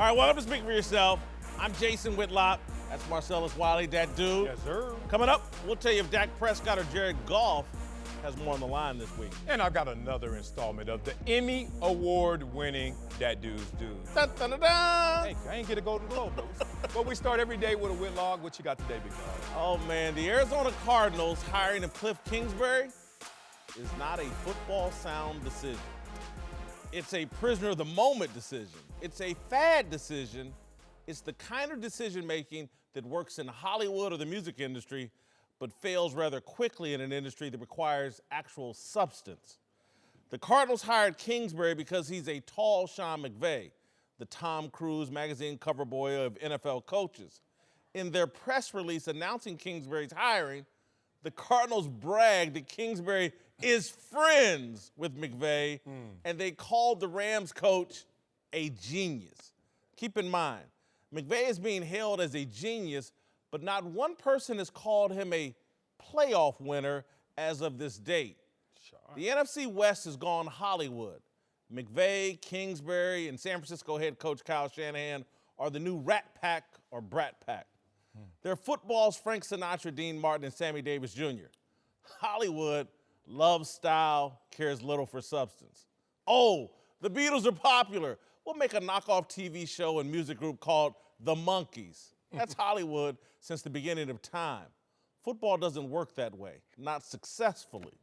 All right, welcome to Speak For Yourself. I'm Jason Whitlock. That's Marcellus Wiley, that dude. Yes, sir. Coming up, we'll tell you if Dak Prescott or Jared Goff has more on the line this week. And I've got another installment of the Emmy Award-winning That Dude's Dude. Dun, dun, dun, dun. Hey, I ain't get a Golden Globe, but we start every day with a Whitlock. What you got today, big dog? Oh, man, the Arizona Cardinals hiring of Cliff Kingsbury is not a football sound decision. It's a prisoner of the moment decision. It's a fad decision. It's the kind of decision-making that works in Hollywood or the music industry, but fails rather quickly in an industry that requires actual substance. The Cardinals hired Kingsbury because he's a tall Sean McVay, the Tom Cruise magazine cover boy of NFL coaches. In their press release announcing Kingsbury's hiring, the Cardinals bragged that Kingsbury is friends with McVay, and they called the Rams coach a genius. Keep in mind, McVay is being hailed as a genius, but not one person has called him a playoff winner as of this date. Sure. The NFC West has gone Hollywood. McVay, Kingsbury, and San Francisco head coach Kyle Shanahan are the new Rat Pack or Brat Pack. They're football's Frank Sinatra, Dean Martin, and Sammy Davis Jr. Hollywood loves style, cares little for substance. Oh, the Beatles are popular. We'll make a knockoff TV show and music group called The Monkees. That's Hollywood since the beginning of time. Football doesn't work that way, not successfully.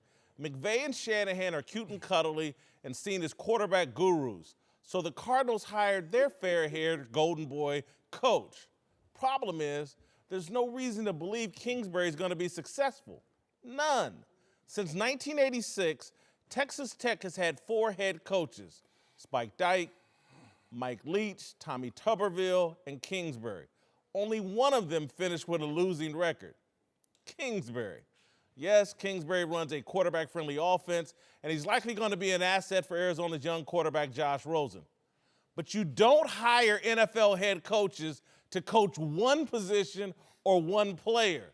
McVay and Shanahan are cute and cuddly and seen as quarterback gurus. So the Cardinals hired their fair-haired golden boy coach. Problem is, there's no reason to believe Kingsbury is going to be successful. None. Since 1986, Texas Tech has had 4 head coaches: Spike Dike, Mike Leach, Tommy Tuberville, and Kingsbury. Only one of them finished with a losing record: Kingsbury. Yes, Kingsbury runs a quarterback-friendly offense, and he's likely going to be an asset for Arizona's young quarterback, Josh Rosen. But you don't hire NFL head coaches to coach one position or one player.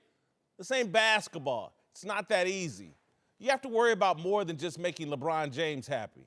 This ain't basketball. It's not that easy. You have to worry about more than just making LeBron James happy.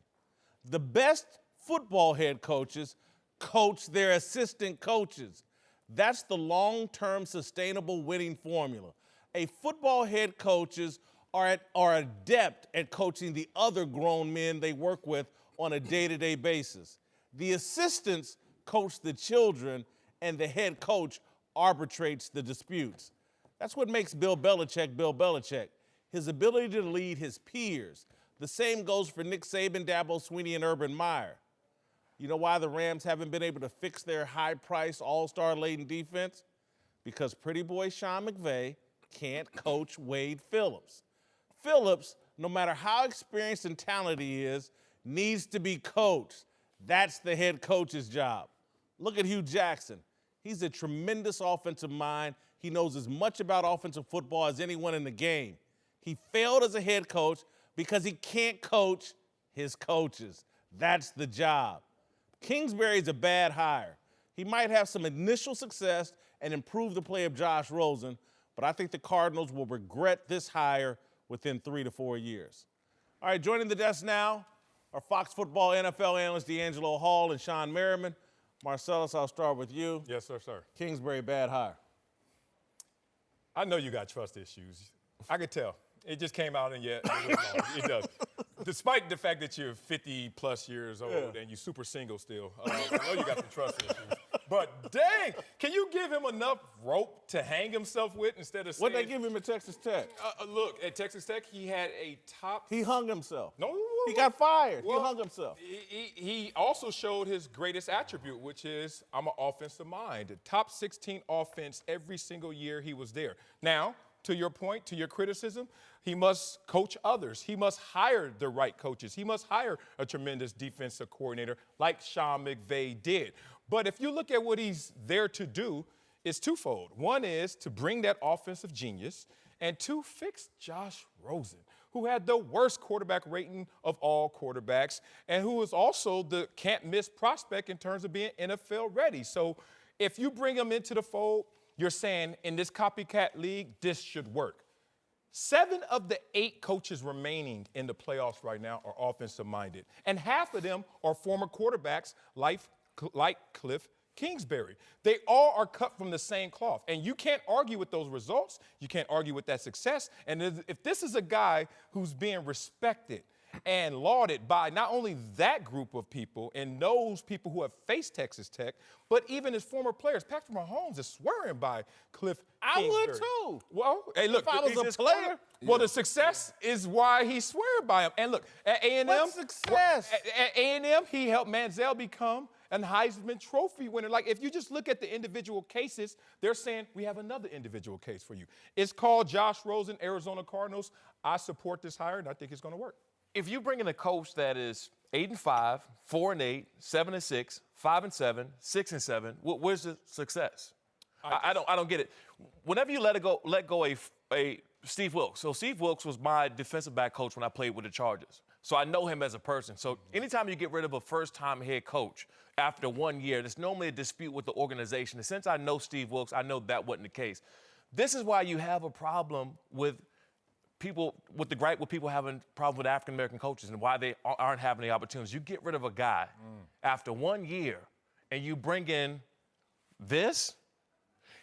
The best football head coaches coach their assistant coaches. That's the long-term sustainable winning formula. A football head coaches are adept at coaching the other grown men they work with on a day-to-day basis. The assistants coach the children, and the head coach arbitrates the disputes. That's what makes Bill Belichick Bill Belichick, his ability to lead his peers. The same goes for Nick Saban, Dabo Swinney, and Urban Meyer. You know why the Rams haven't been able to fix their high-priced, all-star-laden defense? Because pretty boy Sean McVay can't coach Wade Phillips. Phillips, no matter how experienced and talented he is, needs to be coached. That's the head coach's job. Look at Hugh Jackson. He's a tremendous offensive mind. He knows as much about offensive football as anyone in the game. He failed as a head coach because he can't coach his coaches. That's the job. Kingsbury's a bad hire. He might have some initial success and improve the play of Josh Rosen, but I think the Cardinals will regret this hire within 3 to 4 years. All right, joining the desk now are Fox Football NFL analyst D'Angelo Hall and Sean Merriman. Marcellus, I'll start with you. Yes, sir, sir. Kingsbury, bad hire. I know you got trust issues. I could tell. It just came out, and yet it does. Despite the fact that you're 50-plus years old and you're super single still, I know you got some trust issues. But dang, can you give him enough rope to hang himself with instead of saying— What'd they give him at Texas Tech? Look, at Texas Tech, he had a top— He hung himself. No. He got fired. Well, he hung himself. He also showed his greatest attribute, which is I'm an offensive mind. Top 16 offense every single year he was there. Now, to your point, to your criticism, he must coach others. He must hire the right coaches. He must hire a tremendous defensive coordinator like Sean McVay did. But if you look at what he's there to do, it's twofold. One is to bring that offensive genius, and 2, fix Josh Rosen, who had the worst quarterback rating of all quarterbacks and who is also the can't-miss prospect in terms of being NFL ready. So if you bring him into the fold, you're saying in this copycat league, this should work. 7 of the 8 coaches remaining in the playoffs right now are offensive-minded, and half of them are former quarterbacks like Cliff Kingsbury. They all are cut from the same cloth. And you can't argue with those results. You can't argue with that success. And if this is a guy who's being respected and lauded by not only that group of people and those people who have faced Texas Tech, but even his former players. Patrick Mahomes is swearing by Cliff Kingsbury. I would too. Well, hey, look, if I was a player. Well, the success is why he swear by him. And look, at A&M, What success? At A&M, he helped Manziel become an Heisman Trophy winner. Like, if you just look at the individual cases, they're saying we have another individual case for you. It's called Josh Rosen, Arizona Cardinals. I support this hire, and I think it's going to work. If you bring in a coach that is 8-5, 4-8, 7-6, 5-7, 6-7, where's the success? I don't get it. Whenever you let go a Steve Wilks. So Steve Wilks was my defensive back coach when I played with the Chargers. So I know him as a person. So anytime you get rid of a first-time head coach after 1 year, there's normally a dispute with the organization. And since I know Steve Wilks, I know that wasn't the case. This is why you have a problem with people having problems with African-American coaches and why they aren't having the opportunities. You get rid of a guy after 1 year and you bring in this.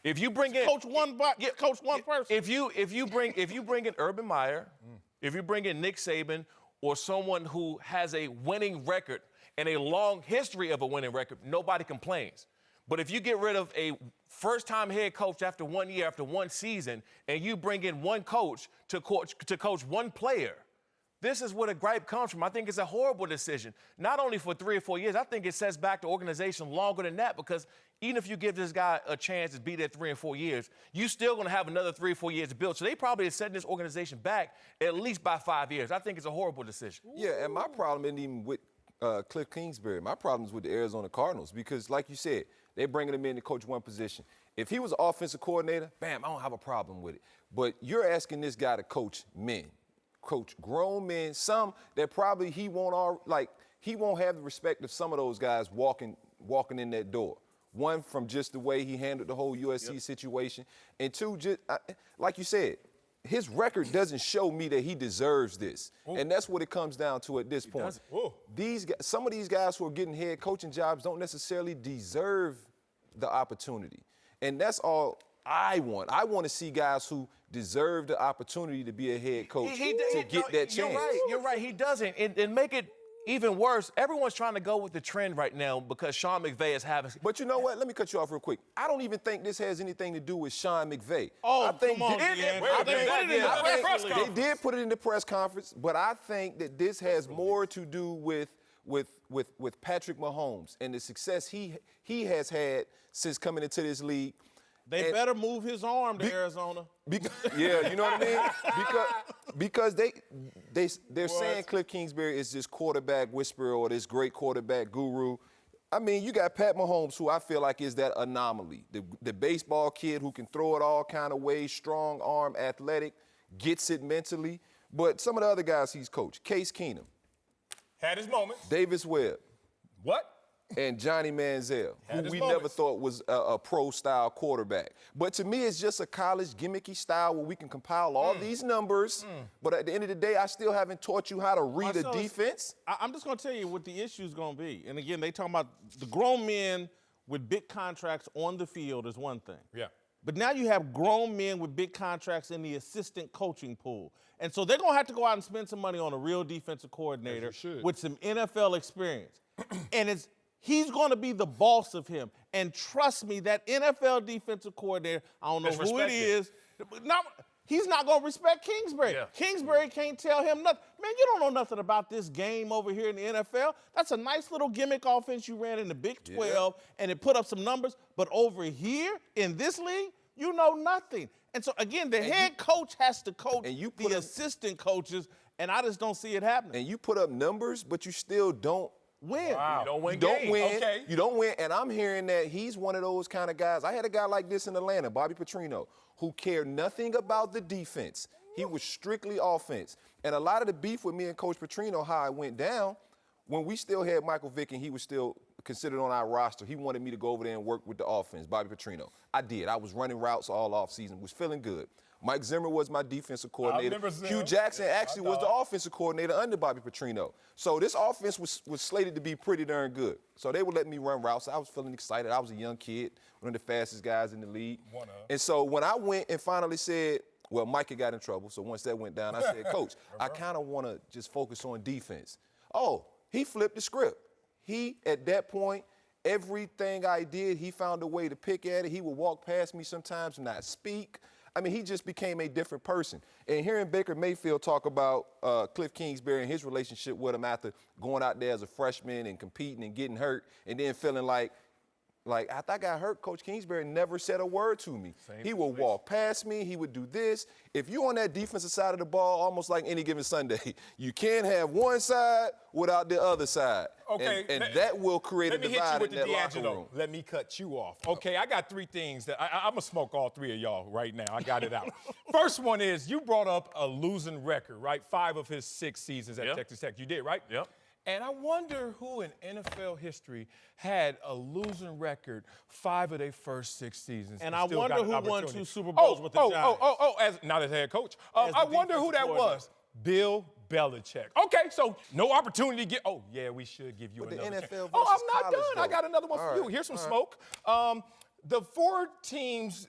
If you bring in Coach one person. If you bring in Urban Meyer, if you bring in Nick Saban or someone who has a winning record and a long history of a winning record, nobody complains. But if you get rid of a first-time head coach after 1 year, after one season, and you bring in one coach to coach one player, this is where the gripe comes from. I think it's a horrible decision, not only for 3 or 4 years. I think it sets back the organization longer than that because even if you give this guy a chance to be there 3 and 4 years, you still going to have another 3 or 4 years to build. So they probably are setting this organization back at least by 5 years. I think it's a horrible decision. Yeah, and my problem isn't even with Cliff Kingsbury. My problem is with the Arizona Cardinals because, like you said, they're bringing him in to coach one position. If he was an offensive coordinator, bam, I don't have a problem with it. But you're asking this guy to coach men, coach grown men, some that probably he won't have the respect of some of those guys walking in that door. One, from just the way he handled the whole USC situation, and two, just like you said, his record doesn't show me that he deserves this. Ooh. And that's what it comes down to at this point. Some of these guys who are getting head coaching jobs don't necessarily deserve the opportunity. And that's all I want. I want to see guys who deserve the opportunity to be a head coach to get that chance. You're right. He doesn't. And make it even worse, everyone's trying to go with the trend right now because Sean McVay is having. But you know what? Let me cut you off real quick. I don't even think this has anything to do with Sean McVay. Oh, I think come on, they did put it in the press conference, but I think that this has more to do with Patrick Mahomes and the success he has had since coming into this league. They better move his arm to Arizona. Yeah, you know what I mean? Because they're saying Cliff Kingsbury is this quarterback whisperer or this great quarterback guru. I mean, you got Pat Mahomes, who I feel like is that anomaly, the baseball kid who can throw it all kind of ways, strong arm, athletic, gets it mentally. But some of the other guys he's coached, Case Keenum, had his moments. Davis Webb. What? And Johnny Manziel, who we never thought was a pro-style quarterback. But to me, it's just a college gimmicky style where we can compile all these numbers, but at the end of the day, I still haven't taught you how to read a defense. I'm just going to tell you what the issue is going to be. And again, they talking about the grown men with big contracts on the field is one thing. Yeah. But now you have grown men with big contracts in the assistant coaching pool. And so they're going to have to go out and spend some money on a real defensive coordinator with some NFL experience. And he's going to be the boss of him. And trust me, that NFL defensive coordinator, I don't know who it is, he's not going to respect Kingsbury. Yeah. Kingsbury can't tell him nothing. Man, you don't know nothing about this game over here in the NFL. That's a nice little gimmick offense you ran in the Big 12, and it put up some numbers. But over here in this league, you know nothing. And so, again, the head coach has to coach the assistant coaches, and I just don't see it happening. And you put up numbers, but you still don't win. Wow. You don't win. Okay. You don't win. And I'm hearing that he's one of those kind of guys. I had a guy like this in Atlanta, Bobby Petrino, who cared nothing about the defense. He was strictly offense. And a lot of the beef with me and Coach Petrino, how it went down, when we still had Michael Vick and he was still considered on our roster. He wanted me to go over there and work with the offense, Bobby Petrino. I did. I was running routes all offseason, was feeling good. Mike Zimmer was my defensive coordinator. Hugh Jackson actually was the offensive coordinator under Bobby Petrino. So this offense was slated to be pretty darn good. So they would let me run routes. I was feeling excited. I was a young kid, one of the fastest guys in the league. And so when I went and finally said, well, Mike had got in trouble. So once that went down, I said, Coach, I kind of want to just focus on defense. Oh, he flipped the script. He, at that point, everything I did, he found a way to pick at it. He would walk past me sometimes and not speak. I mean, he just became a different person. And hearing Baker Mayfield talk about Cliff Kingsbury and his relationship with him after going out there as a freshman and competing and getting hurt and then feeling like after I got hurt, Coach Kingsbury never said a word to me. He would walk past me. He would do this. If you're on that defensive side of the ball, almost like any given Sunday, you can't have one side without the other side. Okay. And that will create a divide in that locker room. Let me cut you off. Okay, I got 3 things that I'm going to smoke all 3 of y'all right now. I got it out. First one is you brought up a losing record, right? 5 of his 6 seasons at Texas Tech. You did, right? Yep. And I wonder who in NFL history had a losing record 5 of their first 6 seasons. And I wonder who won 2 Super Bowls with the Giants. Not as head coach. I wonder who that was. Bill Belichick. Okay, so no opportunity to get. Oh, yeah, we should give you But another the NFL chance. versus I'm not college, done. though. I got another one for you. Here's some smoke. The 4 teams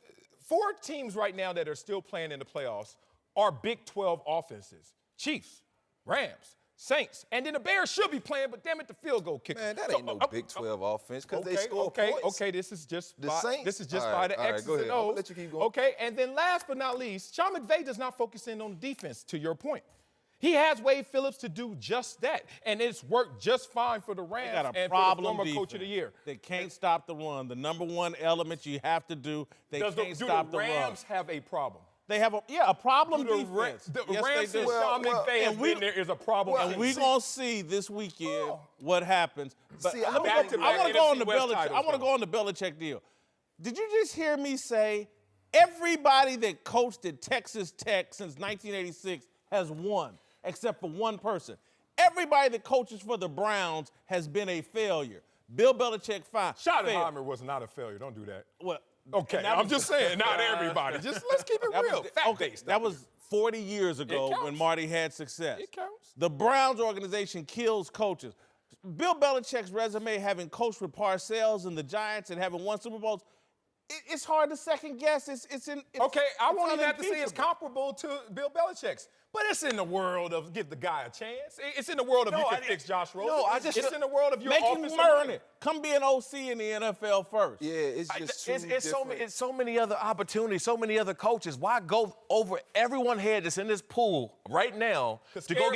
right now that are still playing in the playoffs are Big 12 offenses. Chiefs, Rams, Saints, and then the Bears should be playing, but damn it, the field goal kicker. Man, that ain't no Big 12 offense because they score points. Okay, this is just The by, Saints? this is just All by right, the all right, X's go ahead. and I'm O's. gonna let you keep going. Okay, and then last but not least, Sean McVay does not focus in on the defense, to your point. He has Wade Phillips to do just that, and it's worked just fine for the Rams They got a and problem for the former coach of the year. They can't stop the run. The number one element you have to do, they can't stop the run. Do the Rams have a problem? They have a problem Do the defense. The Yes, Rams they since do. Sean McVay has been there is a problem. And we're going to see this weekend what happens. But See, I want back-to-back to go on the NFC West Belichick. I titles, want to go on the Belichick deal. Did you just hear me say everybody that coached at Texas Tech since 1986 has won, except for one person? Everybody that coaches for the Browns has been a failure. Bill Belichick, fine. Schottenheimer was not a failure. Don't do that. Well, Okay, I'm just saying, not everybody. Just let's keep it real. Fact-based. That was 40 years ago counts. when Marty had success. It counts. The Browns organization kills coaches. Bill Belichick's resume, having coached with Parcells and the Giants and having won Super Bowls, it's hard to second guess. Okay, I won't even have to say it's comparable to Bill Belichick's, but it's in the world of give the guy a chance. It's in the world of you can fix Josh Rosen. It's in the world of your Make him offensive learn line. it. Come be an OC in the NFL first. Yeah, it's just too different. It's so many other opportunities, so many other coaches. Why go over everyone's head that's in this pool right now to go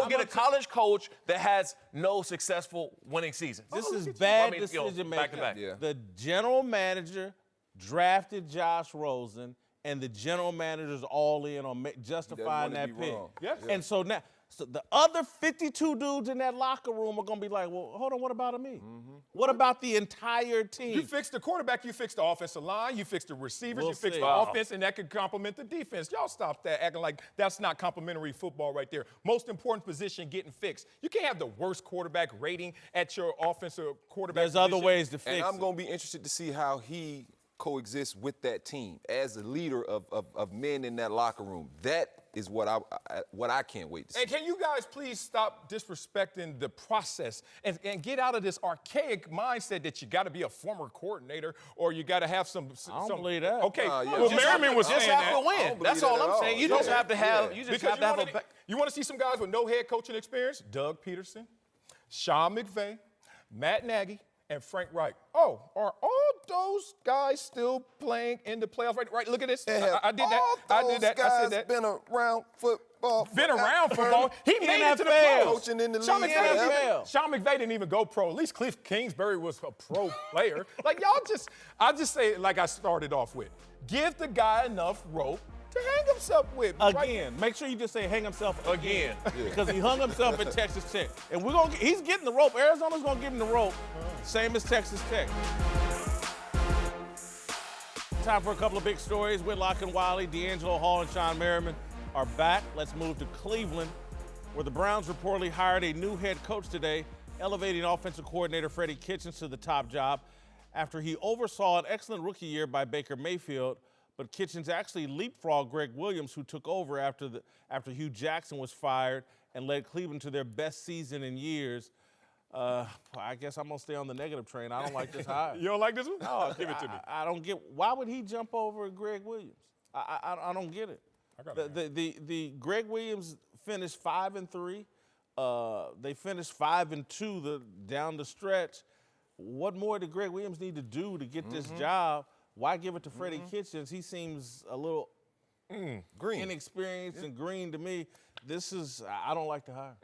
get a college coach that has no successful winning season? This is bad back decision to making. back. Yeah. The general manager drafted Josh Rosen, and the general manager's all in on justifying wanna that be pick. wrong. Yes. And so now, the other 52 dudes in that locker room are going to be like, well, hold on, what about me? What about the entire team? You fix the quarterback, you fix the offensive line, you fix the receivers, We'll you fix see. the Wow. offense, and that could complement the defense. Y'all stop that acting like that's not complimentary football right there. Most important position getting fixed. You can't have the worst quarterback rating at your offensive quarterback There's other position. ways to fix And I'm it. going to be interested to see how he coexists with that team as a leader of men in that locker room. That is what I can't wait to see. And can you guys please stop disrespecting the process and get out of this archaic mindset that you got to be a former coordinator or you got to have some. I don't believe that. Okay, yeah. well, Merriman was Just saying have that. to I win. don't That's believe all that I'm at saying. all. You just Yeah. have to have. Yeah. You just Because have to have you want to see some guys with no head coaching experience? Doug Peterson, Sean McVay, Matt Nagy, and Frank Reich. Oh, are all those guys still playing in the playoffs? Right. Look at this. I did that. I did that. I said that. Been around football. Been around football. He made it to the NFL. playoffs. Coaching in the Sean league McVay, forever. Sean McVay didn't even go pro. At least Cliff Kingsbury was a pro player. Like y'all I just say it like I started off with. Give the guy enough rope to hang himself with. Again, make sure you just say hang himself again. Because he hung himself at Texas Tech. And he's getting the rope. Arizona's going to give him the rope. Same as Texas Tech. Time for a couple of big stories. Whitlock and Wiley, D'Angelo Hall, and Sean Merriman are back. Let's move to Cleveland, where the Browns reportedly hired a new head coach today elevating offensive coordinator Freddie Kitchens to the top job after he oversaw an excellent rookie year by Baker Mayfield, but Kitchens actually leapfrogged Greg Williams, who took over after Hugh Jackson was fired and led Cleveland to their best season in years. I guess I'm gonna stay on the negative train. I don't like this hire. You don't like this one? No, Give it to me. I don't get. Why would he jump over Greg Williams? I don't get it. The Greg Williams finished 5-3. They finished 5-2 down the stretch. What more did Greg Williams need to do to get this job? Why give it to Freddie Kitchens? He seems a little green, inexperienced and green to me. I don't like the hire.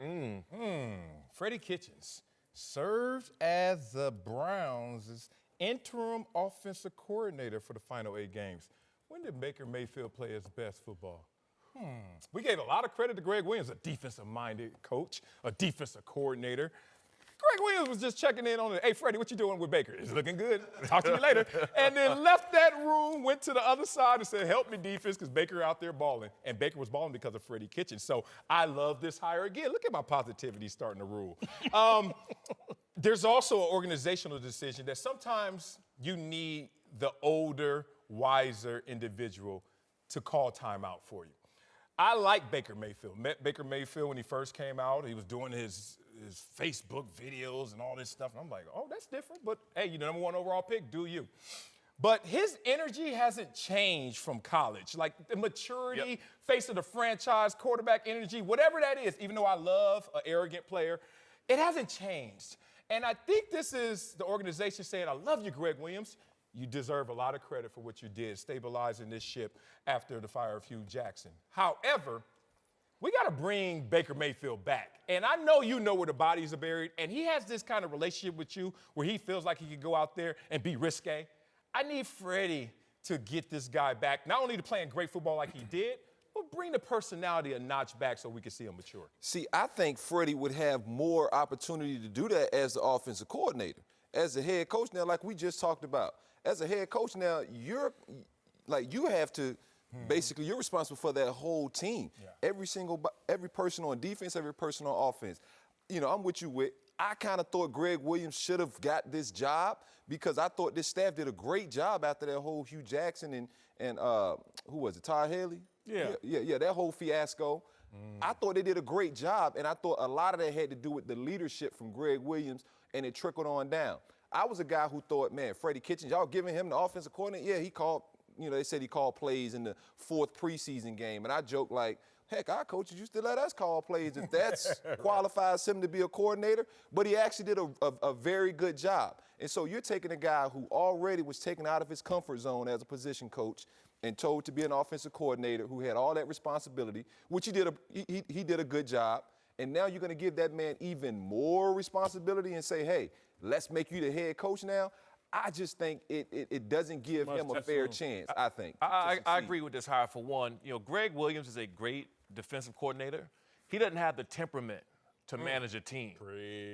Freddie Kitchens served as the Browns' interim offensive coordinator for the final 8 games. When did Baker Mayfield play his best football? We gave a lot of credit to Greg Williams, a defensive-minded coach, a defensive coordinator. Greg Williams was just checking in on it. Hey, Freddie, what you doing with Baker? It's looking good. Talk to you later. And then left that room, went to the other side and said, help me defense, because Baker out there balling. And Baker was balling because of Freddie Kitchens. So I love this hire again. Look at my positivity starting to rule. There's also an organizational decision that sometimes you need the older, wiser individual to call timeout for you. I like Baker Mayfield. Met Baker Mayfield when he first came out. He was doing his Facebook videos and all this stuff. And I'm like, oh, that's different. But, hey, you're the number 1 overall pick. Do you. But his energy hasn't changed from college. Like the maturity, face of the franchise, quarterback energy, whatever that is, even though I love an arrogant player, it hasn't changed. And I think this is the organization saying, I love you, Greg Williams. You deserve a lot of credit for what you did, stabilizing this ship after the fire of Hugh Jackson. However, we got to bring Baker Mayfield back. And I know you know where the bodies are buried, and he has this kind of relationship with you where he feels like he could go out there and be risque. I need Freddie to get this guy back, not only to playing great football like he did, but bring the personality a notch back so we can see him mature. See, I think Freddie would have more opportunity to do that as the offensive coordinator. As a head coach now, like we just talked about. As a head coach now, you have to basically, you're responsible for that whole team. Yeah. Every person on defense, every person on offense. You know, I'm with you, Whit. I kind of thought Greg Williams should have got this job because I thought this staff did a great job after that whole Hugh Jackson and who was it, Todd Haley? Yeah, that whole fiasco. I thought they did a great job, and I thought a lot of that had to do with the leadership from Greg Williams, and it trickled on down. I was a guy who thought, man, Freddie Kitchens, y'all giving him the offensive coordinator? Yeah, he called, they said he called plays in the 4th preseason game. And I joked like, heck, our coaches used to let us call plays if that qualifies him to be a coordinator. But he actually did a very good job. And so you're taking a guy who already was taken out of his comfort zone as a position coach and told to be an offensive coordinator who had all that responsibility, which he did a good job. And now you're going to give that man even more responsibility and say, hey, let's make you the head coach now. I just think it doesn't give him a fair chance, I think. I agree with this hire for one. Greg Williams is a great defensive coordinator. He doesn't have the temperament to manage a team.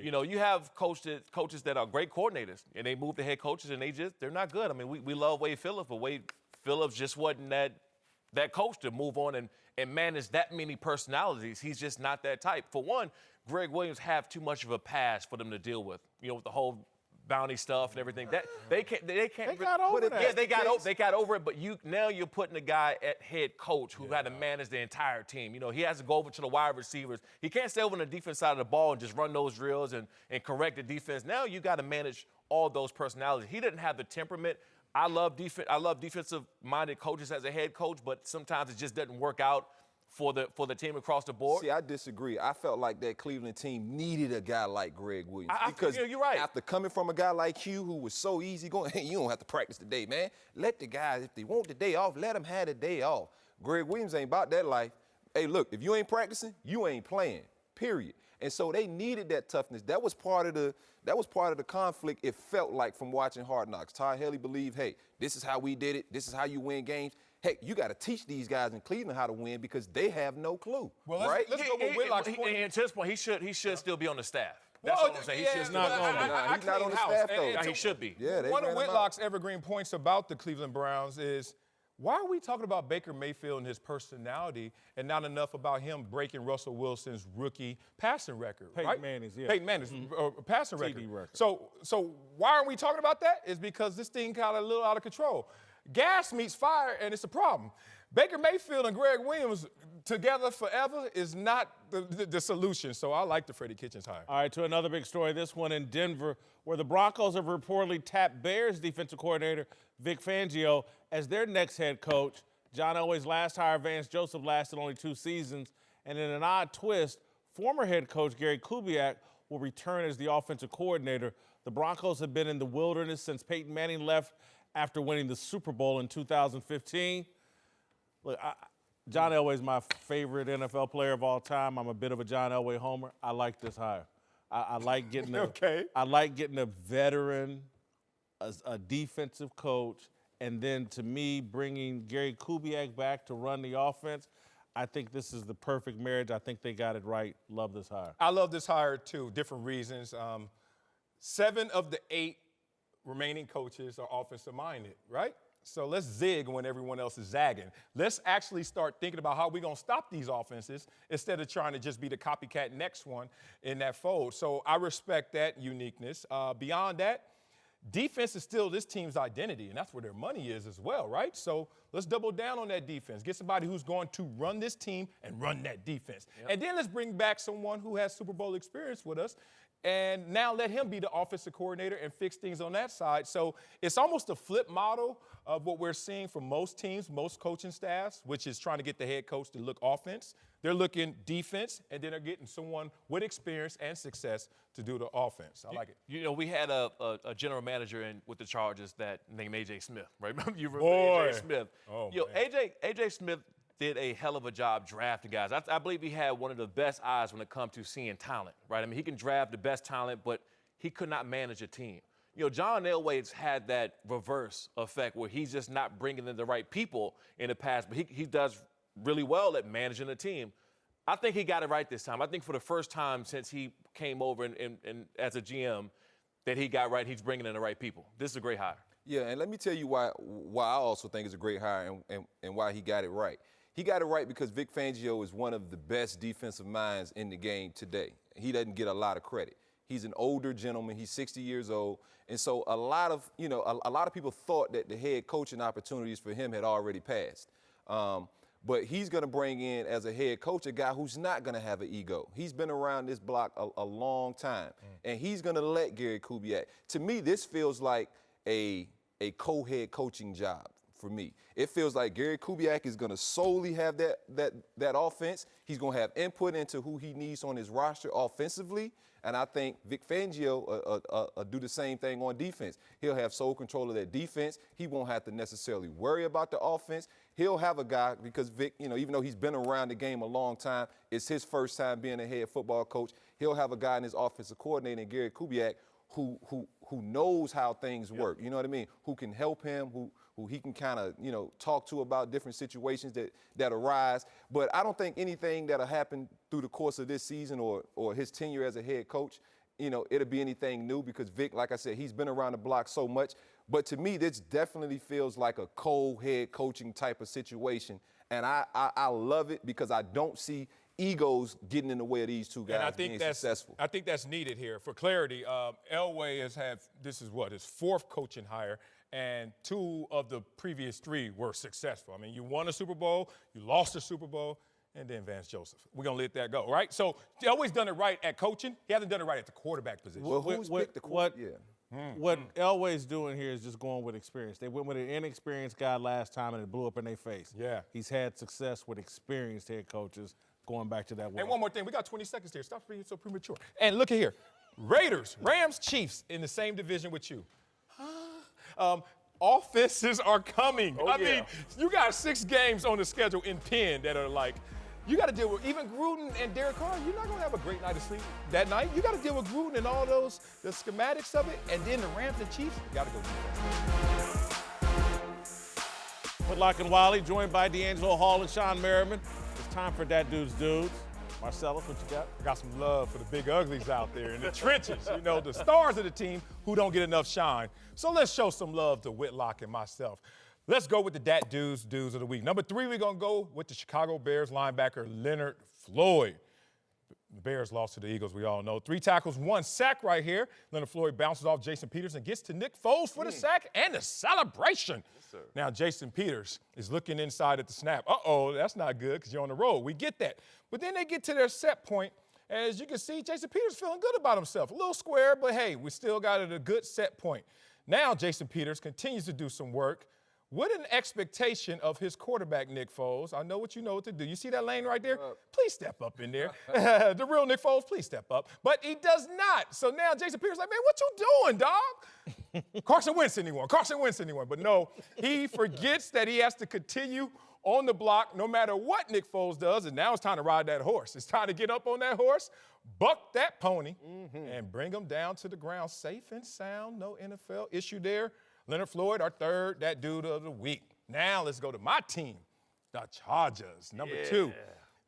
You have coaches that are great coordinators, and they move to head coaches, and they're not good. I mean, we love Wade Phillips, but Wade Phillips just wasn't that coach to move on and manage that many personalities. He's just not that type. For one, Greg Williams have too much of a past for them to deal with. With the whole bounty stuff and everything. That they can't. They got over that. Yeah, they got over it. But now you're putting a guy at head coach who had to manage the entire team. He has to go over to the wide receivers. He can't stay over on the defense side of the ball and just run those drills and correct the defense. Now you got to manage all those personalities. He didn't have the temperament. I love defensive-minded coaches as a head coach, but sometimes it just doesn't work out for the team across the board. See, I disagree. I felt like that Cleveland team needed a guy like Greg Williams. Because you're right. After coming from a guy like Hugh, who was so easygoing, hey, you don't have to practice today, man. Let the guys, if they want the day off, let them have the day off. Greg Williams ain't about that life. Hey, look, if you ain't practicing, you ain't playing, period. And so they needed that toughness. That was part of the conflict, it felt like, from watching Hard Knocks. Todd Haley believed, hey, this is how we did it. This is how you win games. Heck, you got to teach these guys in Cleveland how to win because they have no clue. Well, right? Let's go with Whitlock's point. And to his point, he should still be on the staff. That's what I'm saying. He's not going to be. He's not on the staff, though. He should be. Yeah, one of Whitlock's evergreen points about the Cleveland Browns is Why are we talking about Baker Mayfield and his personality and not enough about him breaking Russell Wilson's rookie passing record? Peyton right? Manning's, yeah. Peyton Manning's passing TD record. record. So why aren't we talking about that? It's because this thing got a little out of control. Gas meets fire, and it's a problem. Baker Mayfield and Greg Williams together forever is not the solution. So I like the Freddie Kitchens hire. All right, to another big story, this one in Denver, where the Broncos have reportedly tapped Bears defensive coordinator Vic Fangio as their next head coach. John Elway's last hire, Vance Joseph, lasted only 2 seasons. And in an odd twist, former head coach Gary Kubiak will return as the offensive coordinator. The Broncos have been in the wilderness since Peyton Manning left after winning the Super Bowl in 2015. Look, John Elway is my favorite NFL player of all time. I'm a bit of a John Elway homer. I like this hire. I like getting I like getting a veteran, a defensive coach, and then to me bringing Gary Kubiak back to run the offense. I think this is the perfect marriage. I think they got it right. Love this hire. I love this hire too. Different reasons. 7 of the 8 remaining coaches are offensive minded, right? So let's zig when everyone else is zagging. Let's actually start thinking about how we're going to stop these offenses instead of trying to just be the copycat next one in that fold. So I respect that uniqueness. Beyond that, defense is still this team's identity, and that's where their money is as well, right? So let's double down on that defense. Get somebody who's going to run this team and run that defense. Yep. And then let's bring back someone who has Super Bowl experience with us, and now let him be the offensive coordinator and fix things on that side. So it's almost a flip model of what we're seeing from most teams, most coaching staffs, which is trying to get the head coach to look offense. They're looking defense, and then they're getting someone with experience and success to do the offense. I like it. You know, we had a general manager with the Chargers that named A.J. Smith, right? Remember you remember A.J. Smith? Oh, A.J. Smith did a hell of a job drafting guys. I believe he had one of the best eyes when it comes to seeing talent, right? I mean, he can draft the best talent, but he could not manage a team. You know, John Elway's had that reverse effect where he's just not bringing in the right people in the past, but he does really well at managing a team. I think he got it right this time. I think for the first time since he came over and as a GM that he got right, he's bringing in the right people. This is a great hire. Yeah, and let me tell you why I also think it's a great hire and why he got it right. He got it right because Vic Fangio is one of the best defensive minds in the game today. He doesn't get a lot of credit. He's an older gentleman. He's 60 years old. And so a lot of people thought that the head coaching opportunities for him had already passed. But he's going to bring in, as a head coach, a guy who's not going to have an ego. He's been around this block a long time. And he's going to let Gary Kubiak. To me, this feels like a co-head coaching job for me. It feels like Gary Kubiak is going to solely have that offense. He's going to have input into who he needs on his roster offensively. And I think Vic Fangio do the same thing on defense. He'll have sole control of that defense. He won't have to necessarily worry about the offense. He'll have a guy, because Vic, even though he's been around the game a long time, it's his first time being a head football coach. He'll have a guy in his offensive coordinator, Gary Kubiak, who knows how things work. You know what I mean? Who can help him, who he can kind of, talk to about different situations that arise. But I don't think anything that'll happen through the course of this season or his tenure as a head coach, it'll be anything new, because Vic, like I said, he's been around the block so much. But to me, this definitely feels like a co-head coaching type of situation. And I love it because I don't see egos getting in the way of these two guys being successful. I think that's needed here. For clarity, Elway has had, this is what, his 4th coaching hire, and 2 of the previous 3 were successful. I mean, you won a Super Bowl, you lost a Super Bowl, and then Vance Joseph. We're going to let that go, right? So Elway's done it right at coaching. He hasn't done it right at the quarterback position. Well, who's picked the quarterback? What Elway's doing here is just going with experience. They went with an inexperienced guy last time, and it blew up in their face. Yeah. He's had success with experienced head coaches going back to that way. And one more thing. We got 20 seconds here. Stop being so premature. And look at here. Raiders, Rams, Chiefs in the same division with you. Offenses are coming. I mean, you got 6 games on the schedule in Penn that are like, you got to deal with even Gruden and Derek Carr. You're not going to have a great night of sleep that night. You got to deal with Gruden and all the schematics of it. And then the Rams and Chiefs, you got to go defense. Whitlock and Wiley, joined by D'Angelo Hall and Sean Merriman. It's time for That Dude's Dudes. Marcellus, what you got? I got some love for the big uglies out there in the trenches, the stars of the team who don't get enough shine. So let's show some love to Whitlock and myself. Let's go with the Dat Dudes of the week. Number 3, we're going to go with the Chicago Bears linebacker Leonard Floyd. The Bears lost to the Eagles, we all know. 3 tackles, 1 sack right here. Leonard Floyd bounces off Jason Peters and gets to Nick Foles for the sack and the celebration. Yes, now, Jason Peters is looking inside at the snap. Uh-oh, that's not good because you're on the road. We get that. But then they get to their set point. As you can see, Jason Peters feeling good about himself. A little square, but hey, we still got it a good set point. Now, Jason Peters continues to do some work with an expectation of his quarterback, Nick Foles. I know what you know what to do. You see that lane right there? Please step up in there. The real Nick Foles, please step up. But he does not. So now Jason Peters like, man, what you doing, dog? Carson Wentz anyone. But no, he forgets that he has to continue on the block no matter what Nick Foles does, and now it's time to ride that horse. It's time to get up on that horse, buck that pony, and bring him down to the ground safe and sound. No NFL issue there. Leonard Floyd, our third, that dude of the week. Now let's go to my team, the Chargers. Number 2,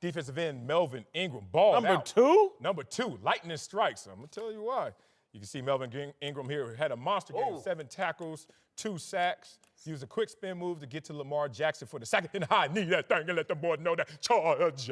defensive end Melvin Ingram. Ball Number out. 2? Number 2, lightning strikes. I'm going to tell you why. You can see Melvin Ingram here had a monster game, 7 tackles, 2 sacks. Used a quick spin move to get to Lamar Jackson for the sack. And I need that thing and let the boy know that Chargers.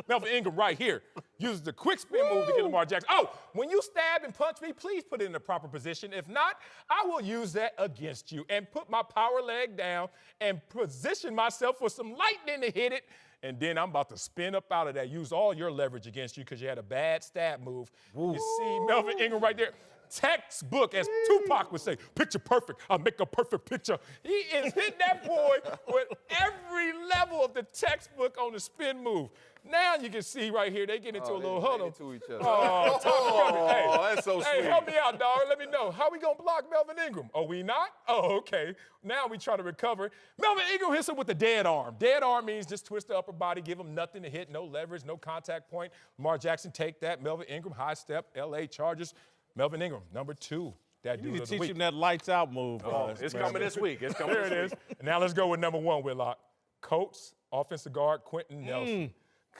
Melvin Ingram right here uses the quick spin move to get Lamar Jackson. Oh, when you stab and punch me, please put it in the proper position. If not, I will use that against you and put my power leg down and position myself for some lightning to hit it. And then I'm about to spin up out of that. Use all your leverage against you because you had a bad stab move. You see Melvin Ingram right there. Textbook, as Tupac would say, picture perfect. I'll make a perfect picture. He is hitting that boy with every level of the textbook on the spin move. Now you can see right here, they get into a little huddle. Into each other. Oh, that's so hey, sweet. help me out, dog. Let me know. How we going to block Melvin Ingram? Oh, we not? Oh, okay. Now we try to recover. Melvin Ingram hits him with the dead arm. Dead arm means just twist the upper body, give him nothing to hit, no leverage, no contact point. Lamar Jackson take that. Melvin Ingram, high step, L.A. Chargers. Melvin Ingram, number 2. That You dude need to of the teach week. him that lights out move. It's coming this week. It's coming There this it week. is. And now let's go with number 1, Whitlock. Colts offensive guard Quentin Nelson.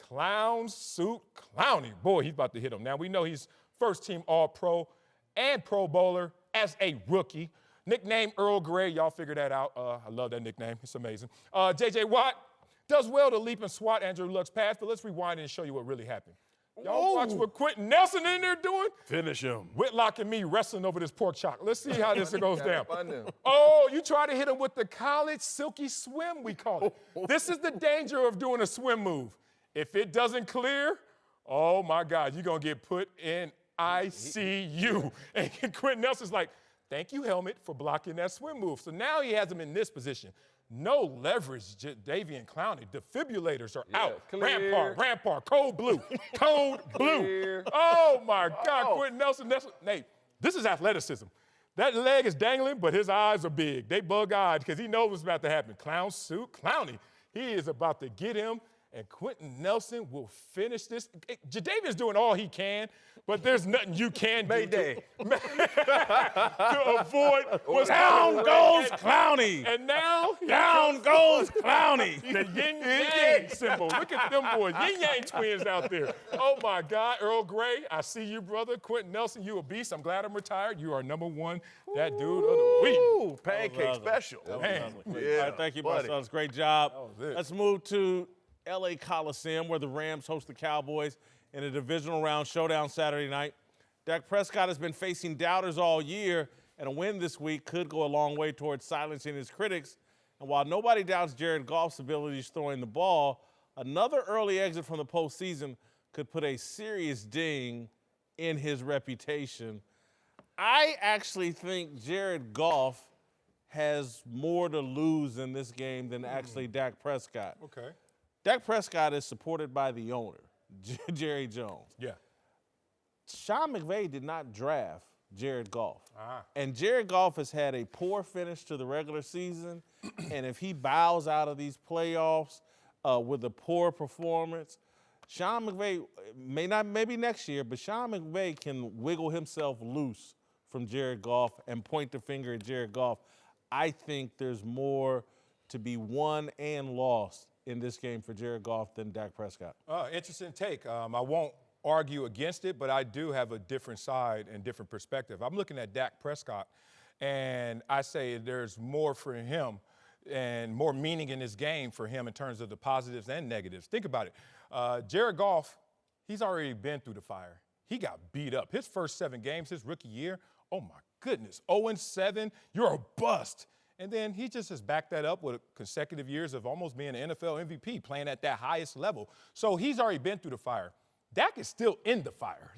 Clown suit Clowney. Boy, he's about to hit him. Now we know he's first-team All-Pro and Pro Bowler as a rookie. Nickname Earl Grey. Y'all figure that out. I love that nickname. It's amazing. J.J. Watt does well to leap and swat Andrew Luck's pass, but let's rewind and show you what really happened. Y'all watch what Quentin Nelson in there doing? Finish him. Whitlock and me wrestling over this pork chop. Let's see how this goes down. Oh, you try to hit him with the college silky swim, we call it. This is the danger of doing a swim move. If it doesn't clear, oh my God, you're going to get put in ICU. And Quentin Nelson's like, thank you, helmet, for blocking that swim move. So now he has him in this position. No leverage, Davian Clowney. Defibrillators are out. Clear. Rampart, code blue. Code blue. Oh, my God, Quentin Nelson. Nate, this is athleticism. That leg is dangling, but his eyes are big. They bug-eyed because he knows what's about to happen. Clown suit, Clowney. He is about to get him, and Quentin Nelson will finish this. Jadavian's doing all he can, but there's nothing you can do to avoid what's Down coming. goes Clowney. And now, Down goes Clowney. the yin-yang symbol. Look at them boys, yin-yang twins out there. Oh, my God, Earl Grey, I see you, brother. Quentin Nelson, you a beast. I'm glad I'm retired. You are number 1, that dude of the week. Ooh, pancake special. Man. All right, thank you, my sons. Great job. was it. Let's move to L.A. Coliseum, where the Rams host the Cowboys in a divisional round showdown Saturday night. Dak Prescott has been facing doubters all year, and a win this week could go a long way towards silencing his critics. And while nobody doubts Jared Goff's abilities throwing the ball, another early exit from the postseason could put a serious ding in his reputation. I actually think Jared Goff has more to lose in this game than actually Dak Prescott. Okay. Dak Prescott is supported by the owner, Jerry Jones. Yeah. Sean McVay did not draft Jared Goff. Ah. And Jared Goff has had a poor finish to the regular season. And if he bows out of these playoffs with a poor performance, Sean McVay maybe next year, but Sean McVay can wiggle himself loose from Jared Goff and point the finger at Jared Goff. I think there's more to be won and lost in this game for Jared Goff than Dak Prescott. Interesting take. I won't argue against it, but I do have a different side and different perspective. I'm looking at Dak Prescott, And I say there's more for him and more meaning in this game for him in terms of the positives and negatives. Think about it. Jared Goff, he's already been through the fire. He got beat up. His first 7 games, his rookie year, oh my goodness, 0-7, you're a bust. And then he just has backed that up with consecutive years of almost being an NFL MVP, playing at that highest level. So he's already been through the fire. Dak is still in the fire,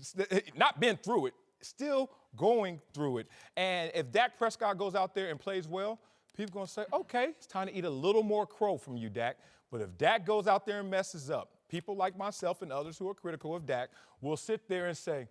not been through it, still going through it. And if Dak Prescott goes out there and plays well, people are going to say, okay, it's time to eat a little more crow from you, Dak. But if Dak goes out there and messes up, people like myself and others who are critical of Dak will sit there and say,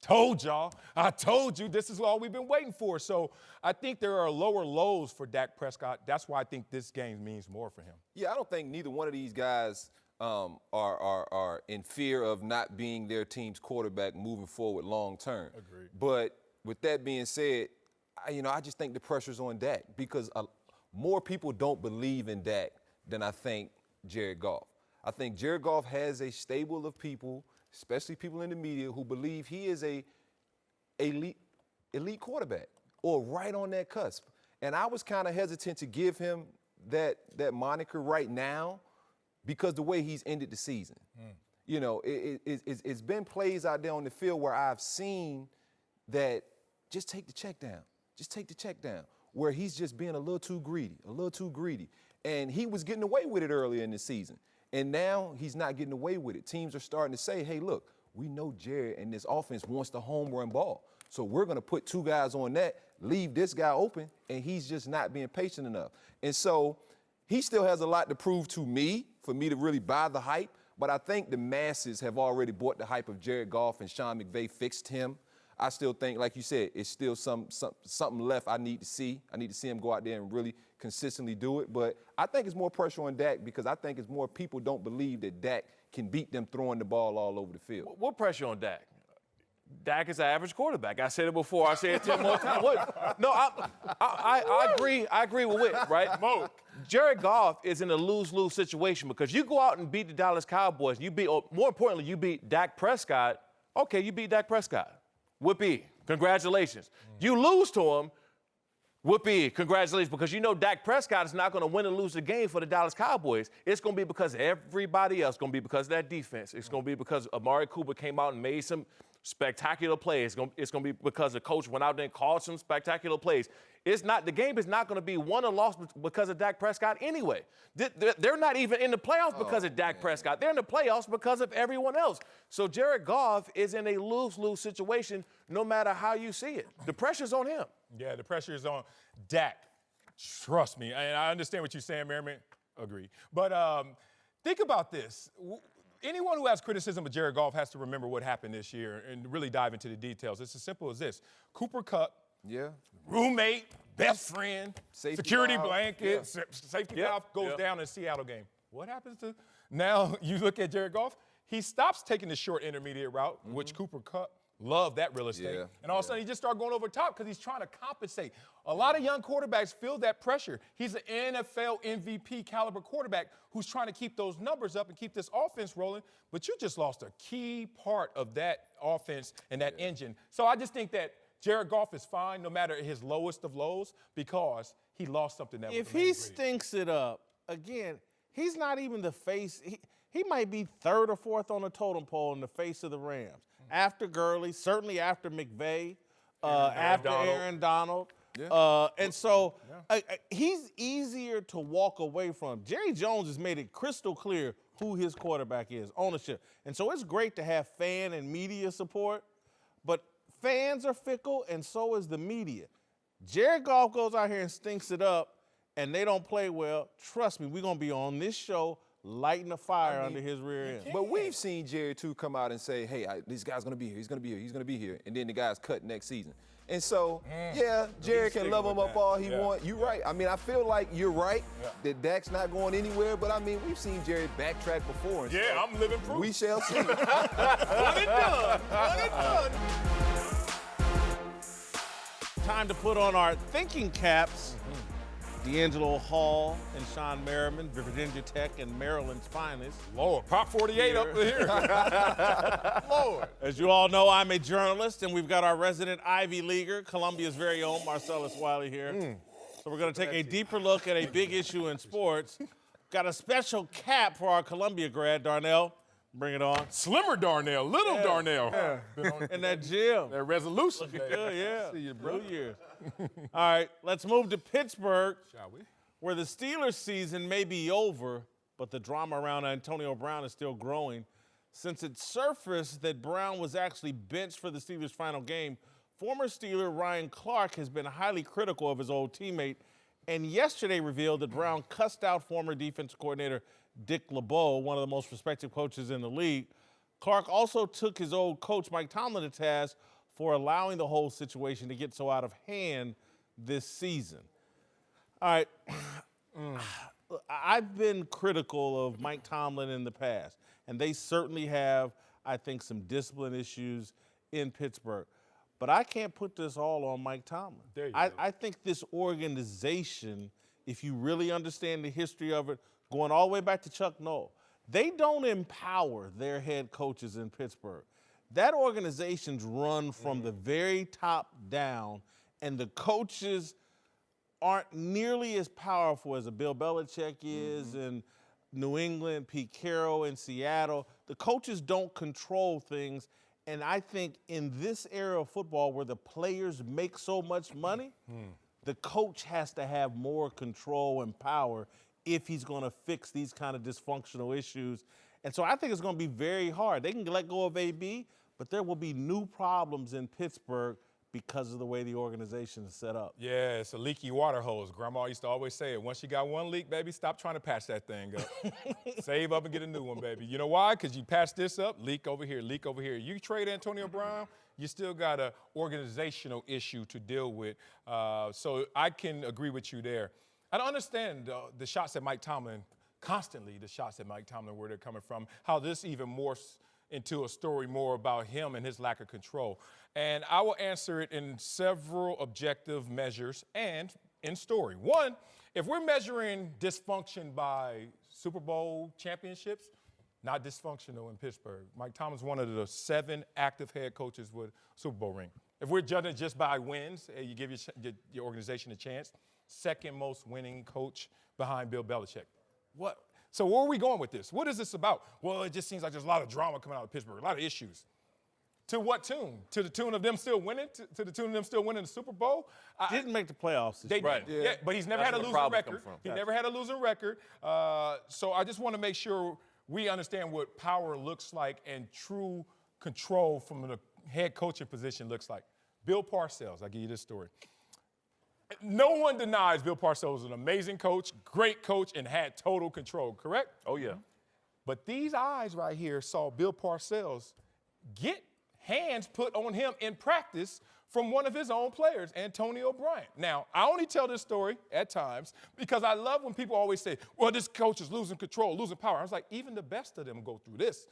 told y'all, I told you, this is all we've been waiting for. So I think there are lower lows for Dak Prescott. That's why I think this game means more for him. Yeah, I don't think neither one of these guys are in fear of not being their team's quarterback moving forward long term. Agreed. But with that being said, I just think the pressure's on Dak because more people don't believe in Dak than I think Jared Goff. I think Jared Goff has a stable of people, especially people in the media, who believe he is a elite quarterback or right on that cusp. And I was kind of hesitant to give him that moniker right now because the way he's ended the season. You know, it's been plays out there on the field where I've seen that just take the check down. Just take the check down, where he's just being a little too greedy. And he was getting away with it earlier in the season. And now he's not getting away with it. Teams are starting to say, hey, look, we know Jared and this offense wants the home run ball. So we're going to put 2 guys on that, leave this guy open, and he's just not being patient enough. And so he still has a lot to prove to me for me to really buy the hype. But I think the masses have already bought the hype of Jared Goff and Sean McVay fixed him. I still think, like you said, it's still something left I need to see. I need to see him go out there and really consistently do it. But I think it's more pressure on Dak because I think it's more people don't believe that Dak can beat them throwing the ball all over the field. What pressure on Dak? Dak is an average quarterback. I said it before. I say it 10 more times. No, I agree. I agree with Whit, right? Mo. Jared Goff is in a lose-lose situation because you go out and beat the Dallas Cowboys. Or more importantly, you beat Dak Prescott. Okay, you beat Dak Prescott. Whoopee, congratulations. You lose to him, whoopee, congratulations, because you know Dak Prescott is not going to win and lose the game for the Dallas Cowboys. It's going to be because of everybody else. It's going to be because of that defense. It's going to be because Amari Cooper came out and made some spectacular plays. It's going to be because the coach went out there and called some spectacular plays. The game is not going to be won or lost because of Dak Prescott anyway. They're not even in the playoffs because of Dak Prescott. They're in the playoffs because of everyone else. So Jared Goff is in a lose-lose situation no matter how you see it. The pressure's on him. Yeah, the pressure is on Dak. Trust me. And I understand what you're saying, Merriman. Agree. But think about this. Anyone who has criticism of Jared Goff has to remember what happened this year and really dive into the details. It's as simple as this. Cooper Kupp, roommate, best friend, safety security valve. blanket, safety valve goes down in the Seattle game. What happens to now you look at Jared Goff, he stops taking the short intermediate route, which Cooper Kupp loved that real estate. Yeah. And all of a sudden he just started going over top because he's trying to compensate. A lot of young quarterbacks feel that pressure. He's an NFL MVP caliber quarterback who's trying to keep those numbers up and keep this offense rolling, but you just lost a key part of that offense and that engine. So I just think that Jared Goff is fine no matter his lowest of lows because he lost something that was If he stinks it up, again, he's not even the face. He might be 3rd or 4th on the totem pole in the face of the Rams. After Gurley, certainly after McVay, after Aaron Donald. And so he's easier to walk away from. Jerry Jones has made it crystal clear who his quarterback is, ownership. And so it's great to have fan and media support, but fans are fickle and so is the media. Jared Goff goes out here and stinks it up and they don't play well. Trust me, we're going to be on this show lighting a fire under his rear end. But we've seen Jared, too, come out and say, hey, this guy's going to be here. He's going to be here. He's going to be here. And then the guy's cut next season. And so, Jared can love him up all he wants. You're right. I mean, I feel like you're right that Dak's not going anywhere. But, I mean, we've seen Jared backtrack before. And yeah, I'm living proof. We shall see. One and done. One and done. Time to put on our thinking caps D'Angelo Hall and Sean Merriman, Virginia Tech and Maryland's finest. Lord, Pop 48 up here. Lord. As you all know, I'm a journalist, and we've got our resident Ivy Leaguer, Columbia's very own Marcellus Wiley here. So we're going to take a deeper look at a big issue in sports. Got a special cap for our Columbia grad, Darnell. Bring it on. Slimmer Darnell, little Darnell. Yeah. In that gym. That resolution. Good, yeah. See you, bro. 2 years. All right, let's move to Pittsburgh, Shall we? where the Steelers' season may be over, but the drama around Antonio Brown is still growing. Since it surfaced that Brown was actually benched for the Steelers' final game, former Steeler Ryan Clark has been highly critical of his old teammate, and yesterday revealed that Brown cussed out former defensive coordinator Dick LeBeau, one of the most respected coaches in the league. Clark also took his old coach Mike Tomlin to task for allowing the whole situation to get so out of hand this season. All right, I've been critical of Mike Tomlin in the past, and they certainly have, I think, some discipline issues in Pittsburgh. But I can't put this all on Mike Tomlin. There you go. I think this organization, if you really understand the history of it, going all the way back to Chuck Noll, they don't empower their head coaches in Pittsburgh. That organization's run from the very top down, and the coaches aren't nearly as powerful as a Bill Belichick is in New England, Pete Carroll in Seattle. The coaches don't control things, and I think in this era of football where the players make so much money, the coach has to have more control and power if he's going to fix these kind of dysfunctional issues. And so I think it's going to be very hard. They can let go of AB, but there will be new problems in Pittsburgh because of the way the organization is set up. Yeah, it's a leaky water hose. Grandma used to always say it. Once you got one leak, baby, stop trying to patch that thing up. Save up and get a new one, baby. You know why? Because you patch this up, leak over here, leak over here. You trade Antonio Brown, you still got an organizational issue to deal with. So I can agree with you there. I don't understand the shots at Mike Tomlin, constantly the shots at Mike Tomlin, where they're coming from, how this even morphs into a story more about him and his lack of control. And I will answer it in several objective measures and in story. One, if we're measuring dysfunction by Super Bowl championships, not dysfunctional in Pittsburgh. Mike Tomlin's one of the 7 active head coaches with Super Bowl ring. If we're judging just by wins, you give your organization a chance, second most winning coach behind Bill Belichick. What? So where are we going with this? What is this about? Well, it just seems like there's a lot of drama coming out of Pittsburgh, a lot of issues. To what tune? To the tune of them still winning? To the tune of them still winning the Super Bowl? Didn't make the playoffs. They Right. did. Yeah, but he's never That's had a where the losing problem record. comes from. He never had a losing record. So I just want to make sure we understand what power looks like and true control from the head coaching position looks like. Bill Parcells, I'll give you this story. No one denies Bill Parcells was an amazing coach, great coach, and had total control, correct? Oh, yeah. But these eyes right here saw Bill Parcells get hands put on him in practice from one of his own players, Antonio Bryant. Now, I only tell this story at times because I love when people always say, well, this coach is losing control, losing power. I was like, even the best of them go through this.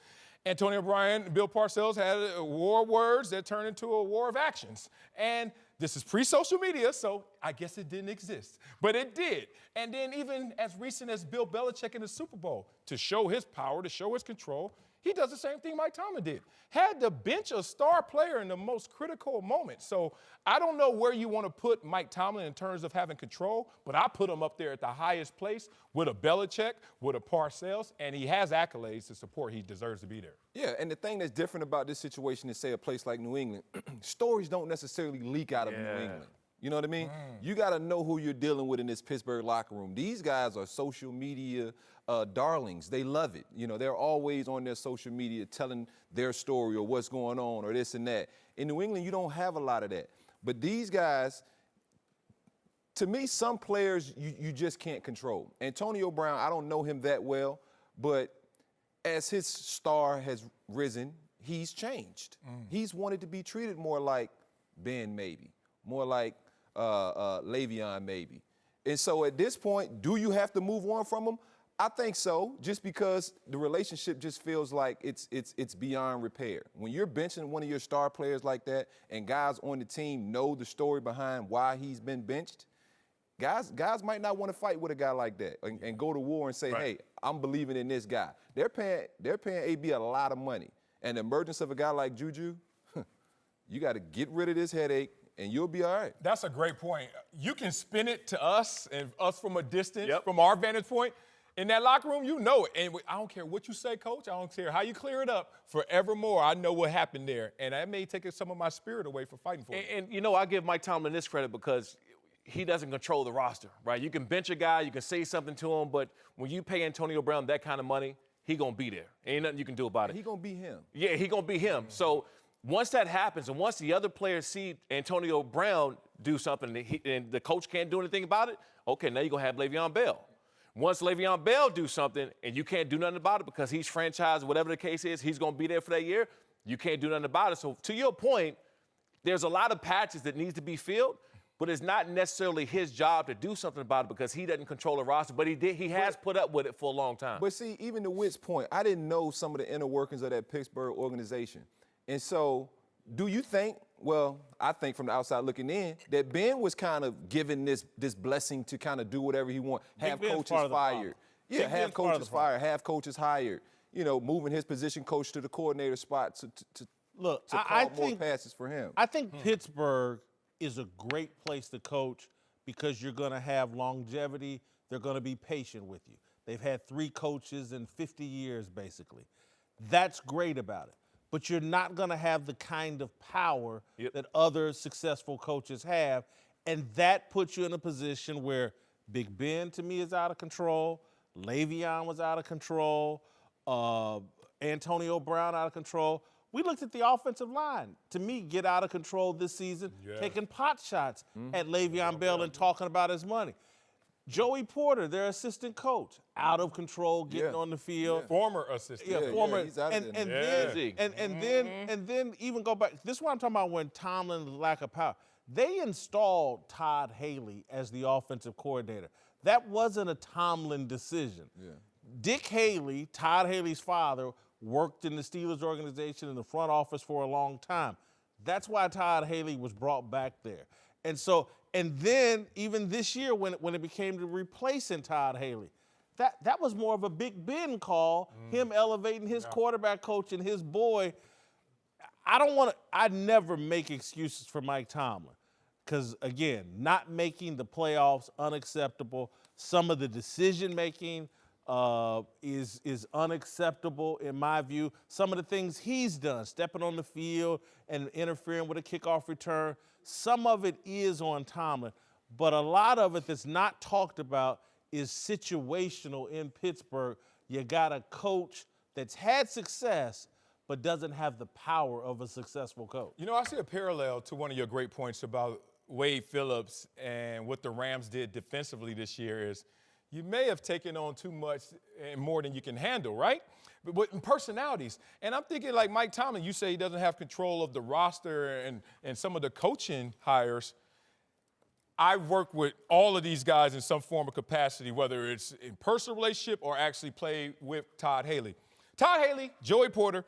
Antonio Bryant and Bill Parcells had a war of words that turned into a war of actions. And this is pre-social media, so I guess it didn't exist. But it did. And then even as recent as Bill Belichick in the Super Bowl, to show his power, to show his control, he does the same thing Mike Tomlin did. Had to bench a star player in the most critical moment. So I don't know where you want to put Mike Tomlin in terms of having control, but I put him up there at the highest place with a Belichick, with a Parcells, and he has accolades to support he deserves to be there. Yeah, and the thing that's different about this situation is, say, a place like New England, stories don't necessarily leak out of New England. You know what I mean? You got to know who you're dealing with in this Pittsburgh locker room. These guys are social media darlings. They love it. You know, they're always on their social media telling their story or what's going on or this and that. In New England, you don't have a lot of that. But these guys, to me, some players you just can't control. Antonio Brown, I don't know him that well, but as his star has risen, he's changed. He's wanted to be treated more like Ben, maybe, more like Le'Veon, maybe. And so at this point, do you have to move on from him? I think so, just because the relationship just feels like it's beyond repair. When you're benching one of your star players like that and guys on the team know the story behind why he's been benched, Guys might not want to fight with a guy like that and go to war and say, hey, I'm believing in this guy. They're paying AB a lot of money. And the emergence of a guy like Juju, you got to get rid of this headache, and you'll be all right. That's a great point. You can spin it to us and us from a distance, from our vantage point. In that locker room, you know it. And I don't care what you say, Coach. I don't care how you clear it up. Forevermore, I know what happened there. And that may take some of my spirit away from fighting for it. And you know, I give Mike Tomlin this credit because he doesn't control the roster, right? You can bench a guy, you can say something to him, but when you pay Antonio Brown that kind of money, he going to be there. Ain't nothing you can do about it. He going to be him. Yeah, he going to be him. So once that happens and once the other players see Antonio Brown do something and the coach can't do anything about it, okay, now you're going to have Le'Veon Bell. Once Le'Veon Bell do something and you can't do nothing about it because he's franchised, whatever the case is, he's going to be there for that year, you can't do nothing about it. So to your point, there's a lot of patches that needs to be filled, but it's not necessarily his job to do something about it because he doesn't control the roster, but he has put up with it for a long time. But see, even to Witt's point, I didn't know some of the inner workings of that Pittsburgh organization. And so do you think, well, I think from the outside looking in, that Ben was kind of given this blessing to kind of do whatever he wants, have coaches fired. Yeah, have coaches fired, have coaches hired, you know, moving his position coach to the coordinator spot to call more passes for him. I think Pittsburgh is a great place to coach because you're going to have longevity. They're going to be patient with you. They've had 3 coaches in 50 years, basically. That's great about it. But you're not going to have the kind of power that other successful coaches have. And that puts you in a position where Big Ben, to me, is out of control. Le'Veon was out of control. Antonio Brown out of control. We looked at the offensive line, to me, get out of control this season, taking pot shots at Le'Veon Bell and talking about his money. Joey Porter, their assistant coach, out of control, getting on the field. Former assistant. Former. He's out of And then even go back. This is what I'm talking about when Tomlin, lack of power. They installed Todd Haley as the offensive coordinator. That wasn't a Tomlin decision. Dick Haley, Todd Haley's father, worked in the Steelers organization in the front office for a long time. That's why Todd Haley was brought back there. And then even this year when it became to replacing Todd Haley, that was more of a Big Ben call, him elevating his quarterback coach and his boy. I never make excuses for Mike Tomlin because, again, not making the playoffs, unacceptable. Some of the decision-making is unacceptable in my view. Some of the things he's done, stepping on the field and interfering with a kickoff return, some of it is on Tomlin, but a lot of it that's not talked about is situational in Pittsburgh. You got a coach that's had success but doesn't have the power of a successful coach. You know, I see a parallel to one of your great points about Wade Phillips and what the Rams did defensively this year is you may have taken on too much and more than you can handle, right? But in personalities. And I'm thinking like Mike Tomlin, you say he doesn't have control of the roster and some of the coaching hires. I've worked with all of these guys in some form of capacity, whether it's in personal relationship or actually play with Todd Haley. Todd Haley, Joey Porter,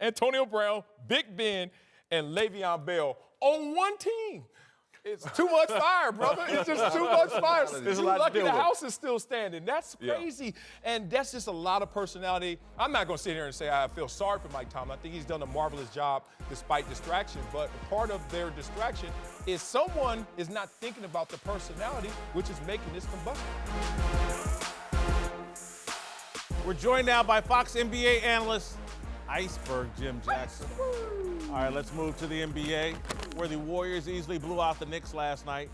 Antonio Brown, Big Ben, and Le'Veon Bell on one team. It's too much fire, brother. It's just too much fire. You're lucky the house is still standing. That's crazy. And that's just a lot of personality. I'm not going to sit here and say I feel sorry for Mike Tomlin. I think he's done a marvelous job despite distraction. But part of their distraction is someone is not thinking about the personality, which is making this combustion. We're joined now by Fox NBA analyst, Iceberg Jim Jackson. All right, let's move to the NBA, where the Warriors easily blew out the Knicks last night.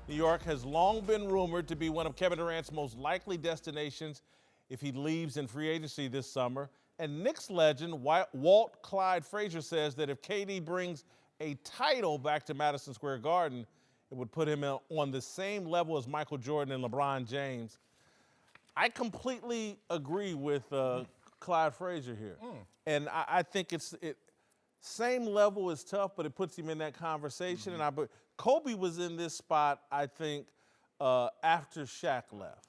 New York has long been rumored to be one of Kevin Durant's most likely destinations if he leaves in free agency this summer. And Knicks legend Walt Clyde Frazier says that if KD brings a title back to Madison Square Garden, it would put him on the same level as Michael Jordan and LeBron James. I completely agree with Clyde Frazier here. And I think same level is tough, but it puts him in that conversation. And Kobe was in this spot, I think, after Shaq left.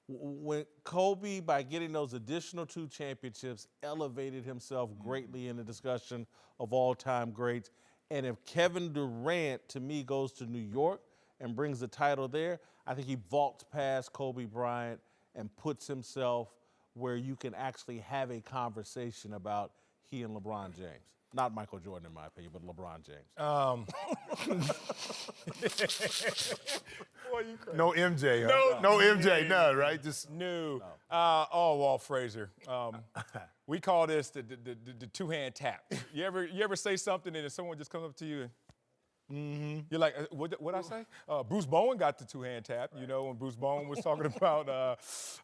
When Kobe, by getting those additional 2 championships, elevated himself greatly in the discussion of all-time greats. And if Kevin Durant, to me, goes to New York and brings the title there, I think he vaults past Kobe Bryant and puts himself where you can actually have a conversation about he and LeBron James. Not Michael Jordan, in my opinion, but LeBron James. Boy, you crazy. No MJ, huh? No MJ, no, right? Just No. Walt Frazier. We call this the two-hand tap. You ever say something and then someone just comes up to you and you're like, what'd I say? Bruce Bowen got the two-hand tap, you know, when Bruce Bowen was talking about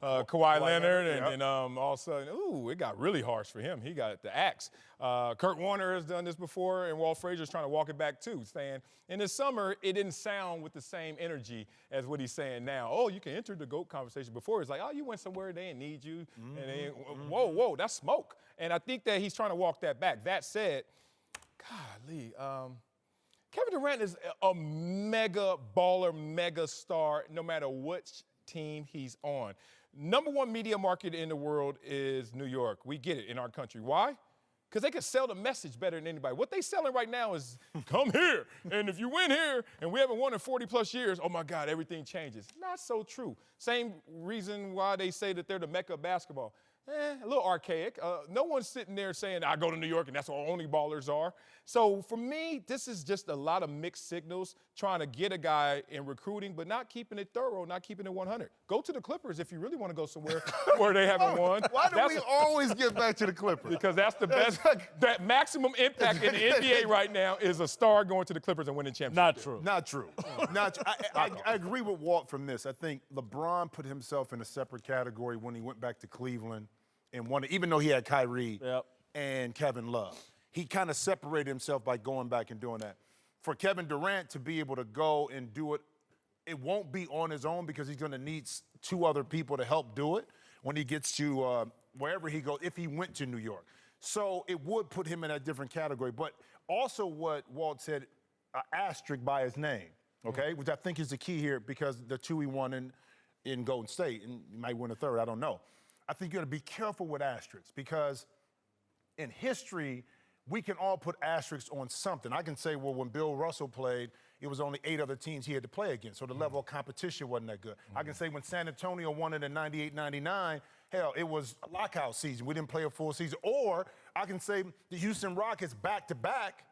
Kawhi Leonard, and all of a sudden, it got really harsh for him. He got the axe. Kurt Warner has done this before, and Walt Frazier's trying to walk it back too, saying, in the summer, it didn't sound with the same energy as what he's saying now. Oh, you can enter the GOAT conversation. Before, it's like, oh, you went somewhere, they didn't need you. And they, whoa, that's smoke. And I think that he's trying to walk that back. That said, golly, Kevin Durant is a mega baller, mega star, no matter which team he's on. Number one media market in the world is New York. We get it in our country. Why? Because they can sell the message better than anybody. What they selling right now is, come here, and if you win here, and we haven't won in 40-plus years, oh, my God, everything changes. Not so true. Same reason why they say that they're the Mecca of basketball. A little archaic. No one's sitting there saying, I go to New York and that's where only ballers are. So for me, this is just a lot of mixed signals trying to get a guy in recruiting, but not keeping it thorough, not keeping it 100. Go to the Clippers if you really want to go somewhere where they haven't won. why do we always get back to the Clippers? Because that's the best. That maximum impact in the NBA right now is a star going to the Clippers and winning championship. Not true. Not true. Not true. I agree with Walt from this. I think LeBron put himself in a separate category when he went back to Cleveland and won it, even though he had Kyrie and Kevin Love. He kind of separated himself by going back and doing that. For Kevin Durant to be able to go and do it, it won't be on his own because he's going to need two other people to help do it when he gets to wherever he goes, if he went to New York. So it would put him in a different category. But also what Walt said, asterisk by his name, okay, which I think is the key here because the two he won in Golden State, and he might win a third, I don't know. I think you got to be careful with asterisks because in history, we can all put asterisks on something. I can say, well, when Bill Russell played, it was only 8 other teams he had to play against, so the level of competition wasn't that good. I can say when San Antonio won it in 98-99, hell, it was a lockout season. We didn't play a full season. Or I can say the Houston Rockets back-to-back.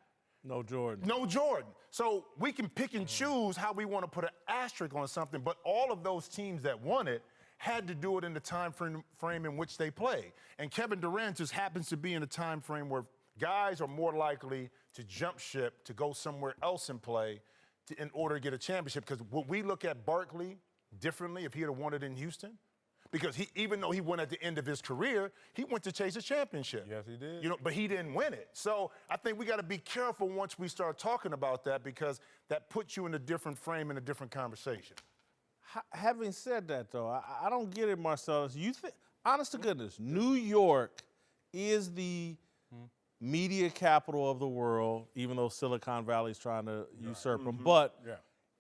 No Jordan. No Jordan. So we can pick and choose how we want to put an asterisk on something, but all of those teams that won it had to do it in the time frame in which they play. And Kevin Durant just happens to be in a time frame where guys are more likely to jump ship, to go somewhere else and play in order to get a championship. Because would we look at Barkley differently if he had won it in Houston? Because even though he won at the end of his career, he went to chase a championship. Yes, he did. You know, but he didn't win it. So I think we got to be careful once we start talking about that because that puts you in a different frame and a different conversation. Having said that, though, I don't get it, Marcellus. You think, honest to goodness, New York is the media capital of the world, even though Silicon Valley's trying to usurp them. But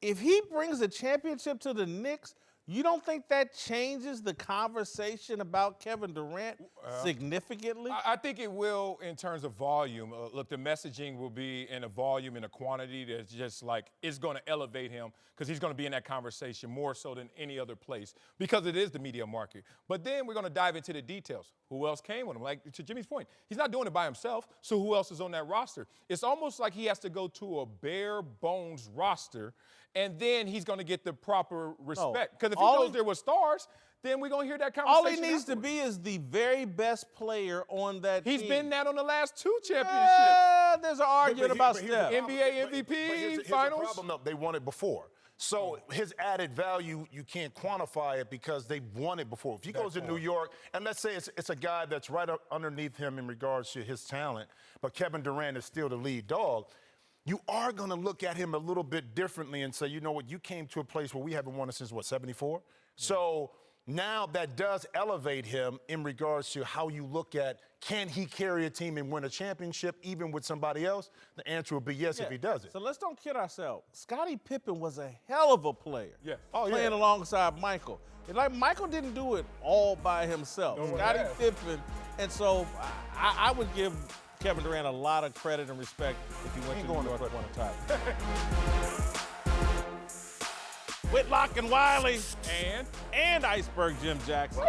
if he brings a championship to the Knicks, you don't think that changes the conversation about Kevin Durant significantly? I think it will in terms of volume. Look, the messaging will be in a volume and a quantity that's just like it's going to elevate him because he's going to be in that conversation more so than any other place because it is the media market. But then we're going to dive into the details. Who else came with him? Like, to Jimmy's point, he's not doing it by himself, so who else is on that roster? It's almost like he has to go to a bare bones roster and then he's going to get the proper respect. Because if he goes there with stars, then we're going to hear that conversation. All he needs to be is the very best player on that team. He's been that on the last 2 championships. There's an argument about Steph. NBA MVP, here's finals. the problem, though. They won it before. So his added value, you can't quantify it because they won it before. If he goes to New York, and let's say it's a guy that's right up underneath him in regards to his talent, but Kevin Durant is still the lead dog, you are going to look at him a little bit differently and say, you know what, you came to a place where we haven't won it since, 74? So now that does elevate him in regards to how you look at, can he carry a team and win a championship even with somebody else? The answer would be yes if he does it. So let's don't kid ourselves. Scottie Pippen was a hell of a player. Yeah. Playing alongside Michael. And like Michael didn't do it all by himself. Scottie Pippen. And so I would give Kevin Durant a lot of credit and respect if he went to New York and won a title. Whitlock and Wiley. And Iceberg Jim Jackson.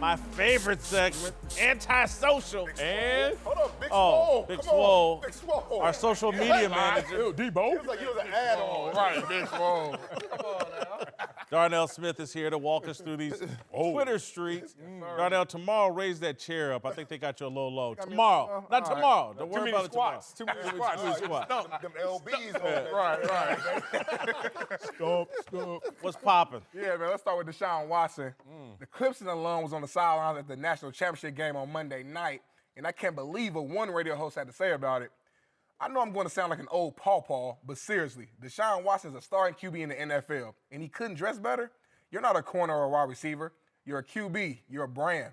My favorite segment, Antisocial. and Hold on, Big Oh, Swole. Big Come Swole. on, Big Swole. Our social media manager. Debo. It was like you was an add-on. Right, Big Swole. Darnell Smith is here to walk us through these Twitter streets. Darnell, tomorrow raise that chair up. I think they got you a little low. Tomorrow. Not tomorrow. Don't worry about it tomorrow. Too many squats. Them LBs on there. Right. Stop. What's popping? Yeah, man, let's start with Deshaun Watson. The Clemson alum was on the sidelines at the national championship game on Monday night, and I can't believe what one radio host had to say about it. I know I'm going to sound like an old pawpaw, but seriously, Deshaun Watson is a starting QB in the NFL, and he couldn't dress better? You're not a corner or a wide receiver. You're a QB. You're a brand.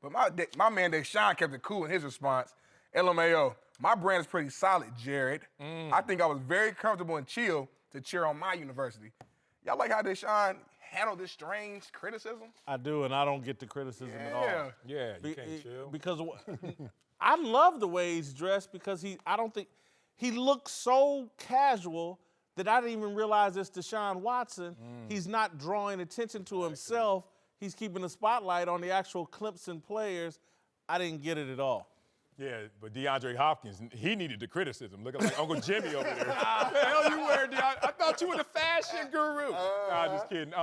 But my man Deshaun kept it cool in his response. LMAO, my brand is pretty solid, Jared. I think I was very comfortable and chill to cheer on my university. Y'all like how Deshaun handled this strange criticism? I do, and I don't get the criticism at all. Yeah, you can't chill. Because I love the way he's dressed because I don't think he looks so casual that I didn't even realize it's Deshaun Watson. He's not drawing attention to himself. He's keeping the spotlight on the actual Clemson players. I didn't get it at all. Yeah, but DeAndre Hopkins, he needed the criticism. Looking like Uncle Jimmy over there. What the hell you wearing, DeAndre? I thought you were the fashion guru. Nah, just kidding.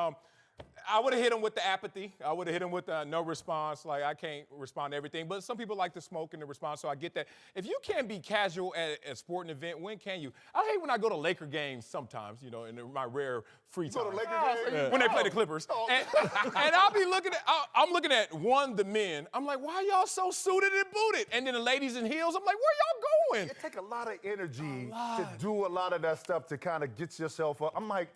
I would have hit him with the apathy. I would have hit him with no response. Like, I can't respond to everything. But some people like to smoke in the response, so I get that. If you can't be casual at a sporting event, when can you? I hate when I go to Laker games sometimes, you know, in my rare free time. Go to Laker games? When they play the Clippers. And I'll be looking at, I'm looking at the men. I'm like, why y'all so suited and booted? And then the ladies in heels, I'm like, where y'all going? It take a lot of energy to do a lot of that stuff to kind of get yourself up. I'm like,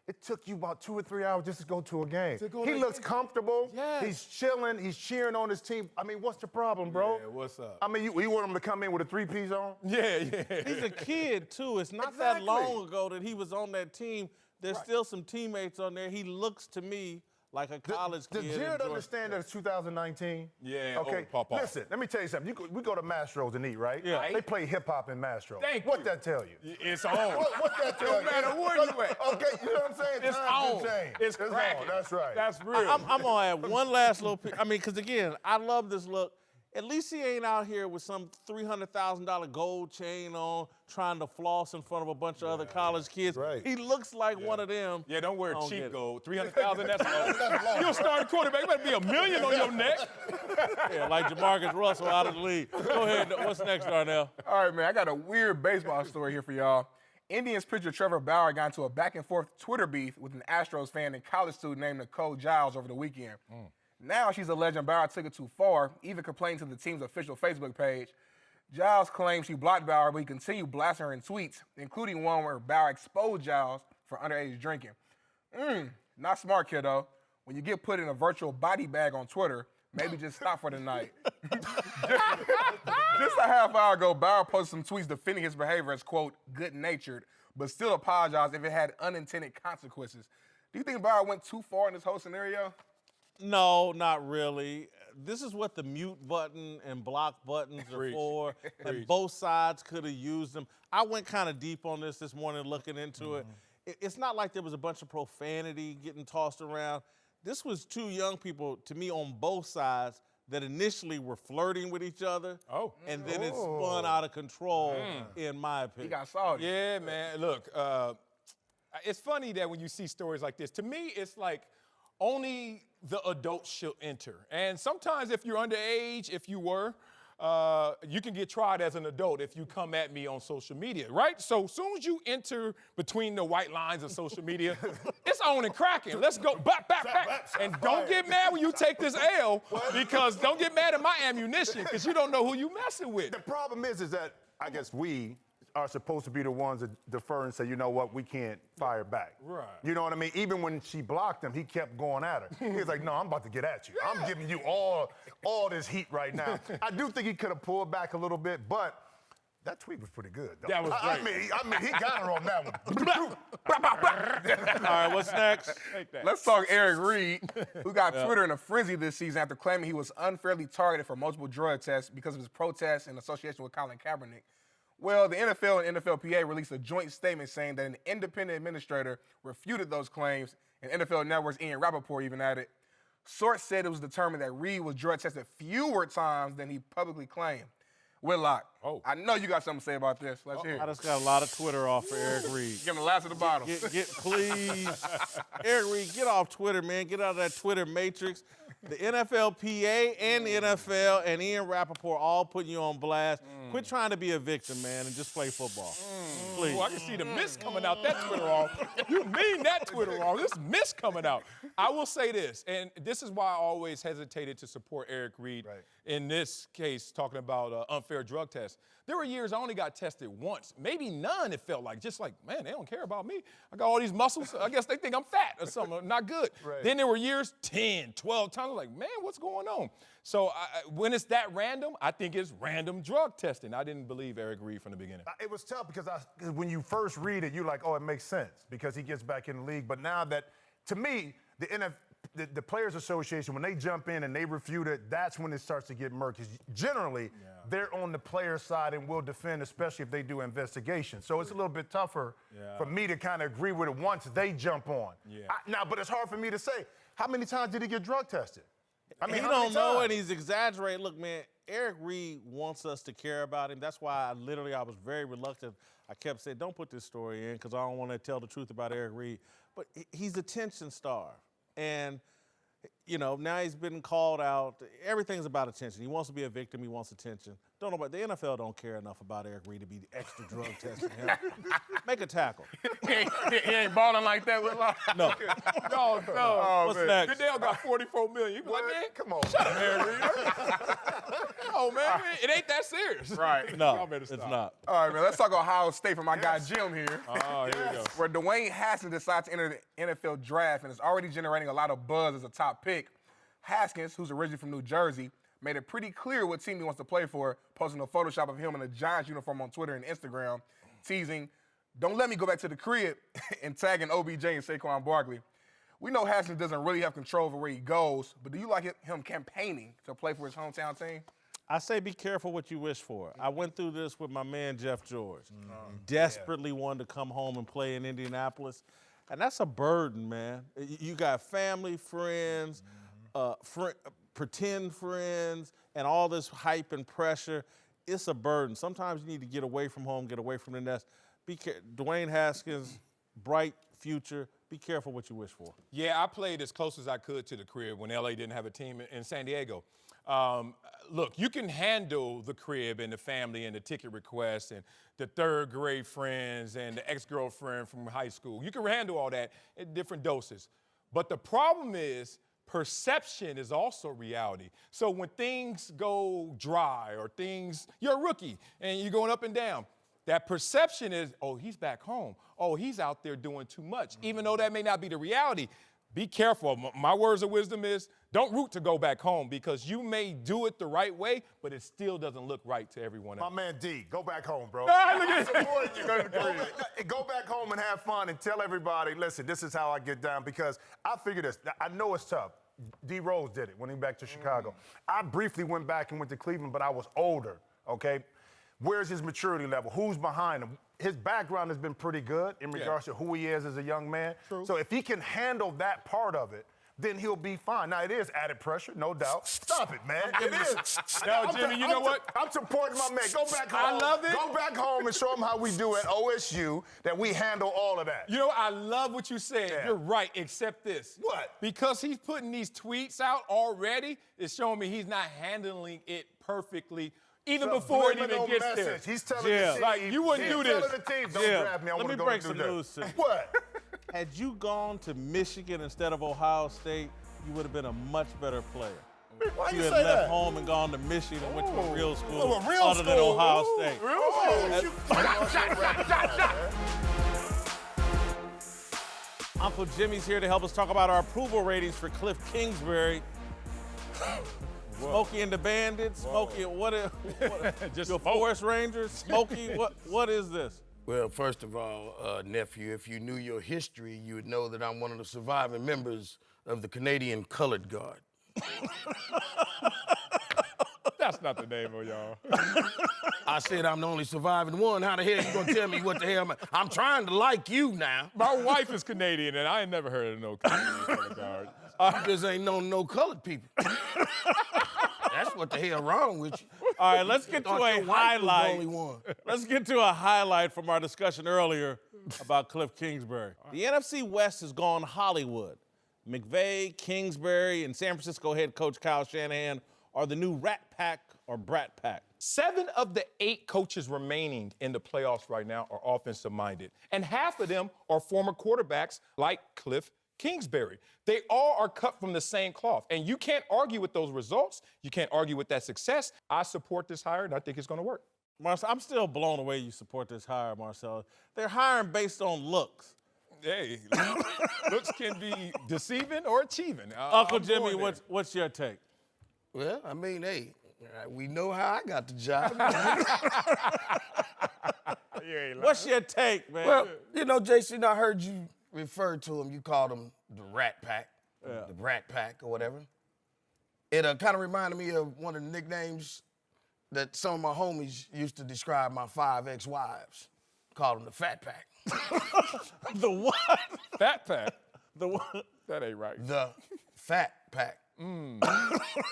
it took you about 2 or 3 hours just to go to a game. He looks comfortable. Yes. He's chilling. He's cheering on his team. I mean, what's the problem, bro? Yeah, what's up? I mean, you want him to come in with a 3-piece on? Yeah. He's a kid, too. It's not that long ago that he was on that team. There's still some teammates on there. He looks to me like a college kid. Does Jared understand that it's 2019? Yeah. Okay. Listen, let me tell you something. We go to Mastro's and eat, right? Yeah. They play hip-hop in Mastro. Thank What you. that tell you? It's on. What that tell you? No matter where you at. Okay, you know what I'm saying? It's Times on. do change. It's on. cracking. That's right. That's real. I'm going to add one last little piece. I mean, because, again, I love this look. At least he ain't out here with some $300,000 gold chain on trying to floss in front of a bunch of other college kids. Right. He looks like one of them. Yeah, don't wear I don't get cheap it. gold. 300,000, that's low. You're a starting quarterback. You better be $1 million on your neck. Yeah, like Jamarcus Russell out of the league. Go ahead. What's next, Darnell? All right, man, I got a weird baseball story here for y'all. Indians pitcher Trevor Bauer got into a back-and-forth Twitter beef with an Astros fan and college student named Nicole Giles over the weekend. Now she's alleging Bauer took it too far, even complained to the team's official Facebook page. Giles claims she blocked Bauer, but he continued blasting her in tweets, including one where Bauer exposed Giles for underage drinking. Not smart, kiddo. When you get put in a virtual body bag on Twitter, maybe just stop for the night. Just a half hour ago, Bauer posted some tweets defending his behavior as, quote, good-natured, but still apologized if it had unintended consequences. Do you think Bauer went too far in this whole scenario? No, not really. This is what the mute button and block buttons are Preach. for, and both sides could have used them. I went kind of deep on this morning looking into it. It's not like there was a bunch of profanity getting tossed around. This was two young people, to me, on both sides that initially were flirting with each other, and then it spun out of control, in my opinion. He got salty. Yeah, man. Look, it's funny that when you see stories like this, to me, it's like only the adults should enter. And sometimes if you're underage, if you were, you can get tried as an adult if you come at me on social media, right? So as soon as you enter between the white lines of social media, it's on and cracking. Let's go back. And don't get mad when you take this L, because don't get mad at my ammunition, because you don't know who you messing with. The problem is that I guess we are supposed to be the ones that defer and say, you know what, we can't fire back. Right. You know what I mean? Even when she blocked him, he kept going at her. He was like, no, I'm about to get at you. I'm giving you all this heat right now. I do think he could have pulled back a little bit, but that tweet was pretty good, though. That was great. I mean, he got her on that one. All right, what's next? Let's talk Eric Reid, who got Twitter in a frenzy this season after claiming he was unfairly targeted for multiple drug tests because of his protests in association with Colin Kaepernick. Well, the NFL and NFLPA released a joint statement saying that an independent administrator refuted those claims, and NFL Network's Ian Rappaport even added, source said it was determined that Reid was drug tested fewer times than he publicly claimed. Whitlock, I know you got something to say about this. Let's hear it. I just got a lot of Twitter off for Eric Reid. Give him the last of the bottle. Please. Eric Reid, get off Twitter, man. Get out of that Twitter matrix. The NFLPA and the NFL and Ian Rappaport all putting you on blast. Quit trying to be a victim, man, and just play football. Please. I can see the mist coming out that Twitter off. You mean that Twitter off. This mist coming out. I will say this, and this is why I always hesitated to support Eric Reid in this case, talking about unfair drug tests. There were years I only got tested once, maybe none, it felt like. Just like, man, they don't care about me. I got all these muscles. I guess they think I'm fat or something, not good. Then there were years, 10, 12 times. I was like, man, what's going on? So when it's that random, I think it's random drug testing. I didn't believe Eric Reid from the beginning. It was tough because when you first read it, you're like, oh, it makes sense because he gets back in the league. But now that, to me, the Players Association, when they jump in and they refute it, that's when it starts to get murky. Generally, they're on the player side and will defend, especially if they do investigations. So it's a little bit tougher for me to kind of agree with it once they jump on. But it's hard for me to say, how many times did he get drug tested? I mean, he don't know, and he's exaggerating. Look, man, Eric Reid wants us to care about him. That's why I was very reluctant. I kept saying, don't put this story in because I don't want to tell the truth about Eric Reid. But he's attention star. And, you know, now he's been called out. Everything's about attention. He wants to be a victim. He wants attention. Don't know about the NFL don't care enough about Eric Reid to be extra drug testing him. Make a tackle. he ain't balling like that with No. No. What's next? Goodell got $44 million. You be like, man, come on. shut up, Eric Reid. Oh, man, it ain't that serious. Right. No, it's not. All right, man, let's talk Ohio State for my guy Jim here. Oh, here we go. Where Dwayne Haskins decided to enter the NFL draft and is already generating a lot of buzz as a top pick. Haskins, who's originally from New Jersey, made it pretty clear what team he wants to play for, posting a Photoshop of him in a Giants uniform on Twitter and Instagram, teasing, don't let me go back to the crib, and tagging OBJ and Saquon Barkley. We know Haskins doesn't really have control over where he goes, but do you like him campaigning to play for his hometown team? I say be careful what you wish for. I went through this with my man Jeff George. Desperately wanted to come home and play in Indianapolis. And that's a burden, man. You got family, friends, pretend friends, and all this hype and pressure. It's a burden. Sometimes you need to get away from home, get away from the nest. Dwayne Haskins, bright future. Be careful what you wish for. Yeah, I played as close as I could to the crib when LA didn't have a team in San Diego. Look, you can handle the crib and the family and the ticket requests and the third grade friends and the ex-girlfriend from high school. You can handle all that in different doses. But the problem is perception is also reality. So when things go dry or you're a rookie and you're going up and down, that perception is, oh, he's back home. Oh, he's out there doing too much. Even though that may not be the reality, be careful. My words of wisdom is don't root to go back home because you may do it the right way, but it still doesn't look right to everyone else. My man D, go back home, bro. Look at Go back home and have fun and tell everybody, listen, this is how I get down because I figure this. I know it's tough. D Rose did it when he went back to Chicago. I briefly went back and went to Cleveland, but I was older, okay? Where's his maturity level? Who's behind him? His background has been pretty good in regards to who he is as a young man. True. So if he can handle that part of it, then he'll be fine. Now, it is added pressure, no doubt. Stop it, man. It is. No, Jimmy, you know what? I'm supporting my man. Go back home. I love it. Go back home and show him how we do at OSU, that we handle all of that. You know, I love what you said. Yeah. You're right, except this. What? Because he's putting these tweets out already, it's showing me he's not handling it perfectly, even before it even gets there. He's telling the team. Like, you wouldn't do this. He's telling the team, don't grab me. I Let want me to go break and do some that. news to you. What? Had you gone to Michigan instead of Ohio State, you would have been a much better player. Why You you had say left that? home and gone to Michigan and went to a real school Oh, a real other than school. Ohio State. Uncle Jimmy's here to help us talk about our approval ratings for Cliff Kingsbury. Smokey and the Bandits, Smokey, what Just your Forest Rangers, Smokey, what is this? Well, first of all, nephew, if you knew your history, you would know that I'm one of the surviving members of the Canadian Colored Guard. That's not the name of y'all. I said I'm the only surviving one. How the hell you gonna tell me what the hell I'm trying to like you now? My wife is Canadian, and I ain't never heard of no Canadian color guard. You just ain't known no colored people. That's what the hell wrong with you. All right, let's get to Thought a your wife was the highlight. only one. Let's get to a highlight from our discussion earlier about Cliff Kingsbury. The NFC West has gone Hollywood. McVay, Kingsbury, and San Francisco head coach Kyle Shanahan are the new Rat Pack or Brat Pack. 7 of the 8 coaches remaining in the playoffs right now are offensive-minded, and half of them are former quarterbacks like Cliff Kingsbury. They all are cut from the same cloth, and you can't argue with those results. You can't argue with that success. I support this hire, and I think it's going to work. Marcel, I'm still blown away you support this hire, Marcel. They're hiring based on looks. Hey, looks can be deceiving or achieving. Uncle Jimmy, what's your take? Well, I mean, hey, we know how I got the job. What's your take, man? Well, you know, Jason, I heard you refer to him. You called him the Rat Pack, the Brat Pack or whatever. It kind of reminded me of one of the nicknames that some of my homies used to describe my 5 ex-wives. Called them the Fat Pack. The what? Fat Pack. The what? That ain't right. The Fat Pack. Boom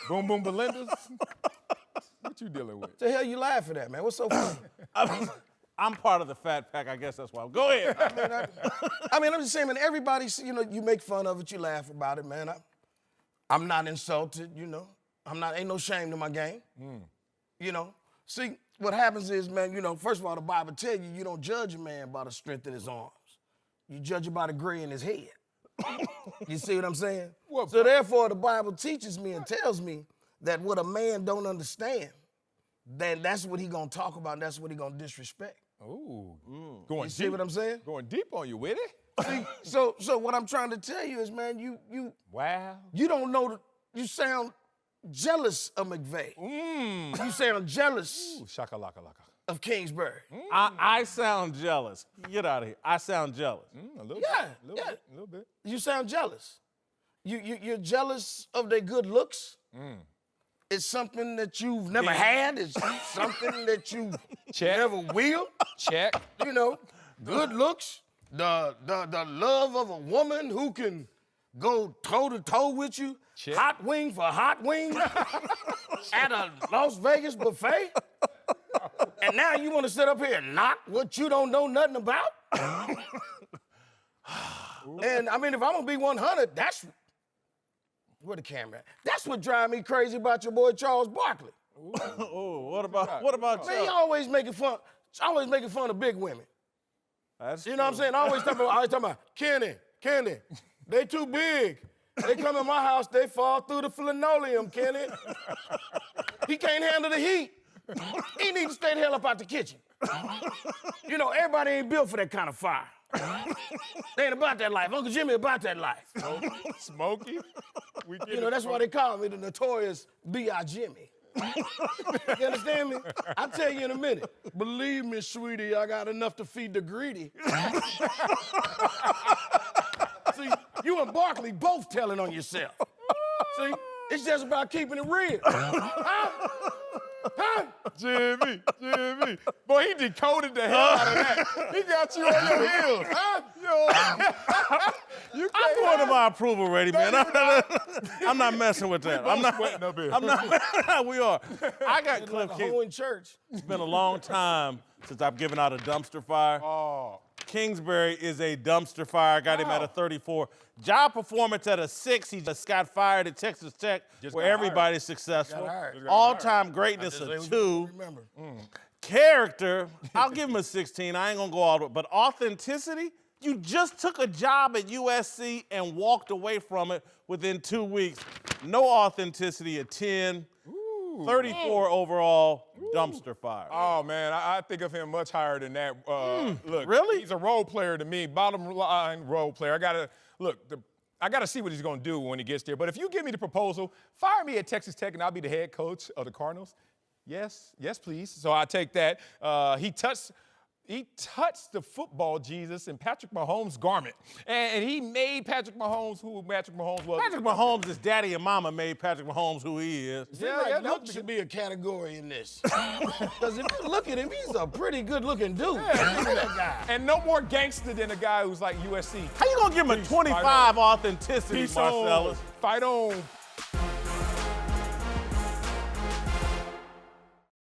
Boom Belinda's? What you dealing with? What the hell you laughing at, man? What's so funny? I'm part of the Fat Pack. I guess that's why. Go ahead. I mean, I'm just saying, man, everybody, you know, you make fun of it, you laugh about it, man. I'm not insulted, you know. Ain't no shame to my game. You know. See, what happens is, man, you know, first of all, the Bible tell you, you don't judge a man by the strength in his arms. You judge him by the gray in his head. You see what I'm saying? So therefore, the Bible teaches me and tells me that what a man don't understand, then that's what he gonna talk about, and that's what he gonna disrespect. Ooh. Going You deep. see what I'm saying? Going deep on you with it? See, so what I'm trying to tell you is, man, you don't know, you sound jealous of McVay. You sound jealous Shaka-laka-laka. of Kingsbury. I sound jealous. Get out of here. I sound jealous. A little Yeah, bit. yeah. A little bit. You sound jealous. You're jealous of their good looks. It's something that you've never had. It's something that you never will. Check. You know, good looks, the love of a woman who can go toe-to-toe with you, Check. hot wing for hot wing at a Las Vegas buffet. And now you want to sit up here and knock what you don't know nothing about? And, I mean, if I'm going to be 100, that's... Where the camera at? That's what drives me crazy about your boy Charles Barkley. Oh, what about Man, you? he always making fun of big women. That's You know what I'm saying? Always talking about Kenny, they too big. They come in my house, they fall through the linoleum, Kenny. He can't handle the heat. He needs to stay the hell up out the kitchen. You know, everybody ain't built for that kind of fire. They ain't about that life. Uncle Jimmy about that life. Smokey? You know, that's why they call me the notorious B.I. Jimmy. You understand me? I'll tell you in a minute. Believe me, sweetie, I got enough to feed the greedy. See, you and Barkley both telling on yourself. See, it's just about keeping it real. Huh? Jimmy. Boy, he decoded the hell out of that. He got you on your heels. Huh? You I'm going to my approval rating, man. I'm not messing with that. I'm not sweating up here. I'm not. We are. I got Cliff Like a King. hoe in church. It's been a long time since I've given out a dumpster fire. Oh. Kingsbury is a dumpster fire. I got him at a 34. Job performance at a 6. He just got fired at Texas Tech, where everybody's successful. All-time greatness a 2. Remember. Character, I'll give him a 16. I ain't gonna go all the way. But authenticity, you just took a job at USC and walked away from it within 2 weeks. No authenticity, a 10. 34 overall, dumpster fire. Oh, man, I think of him much higher than that. Look, really? He's a role player to me, bottom line role player. I got to see what he's going to do when he gets there. But if you give me the proposal, fire me at Texas Tech and I'll be the head coach of the Cardinals. Yes, please. So I take that. he touched the football Jesus in Patrick Mahomes' garment. And he made Patrick Mahomes who Patrick Mahomes was. Patrick Mahomes' is daddy and mama made Patrick Mahomes who he is. Yeah, looks should be a category in this. Because if you look at him, he's a pretty good-looking dude. Look at that guy. And no more gangster than a guy who's like USC. How you gonna give him a 25 authenticity, Marcellus? Fight on.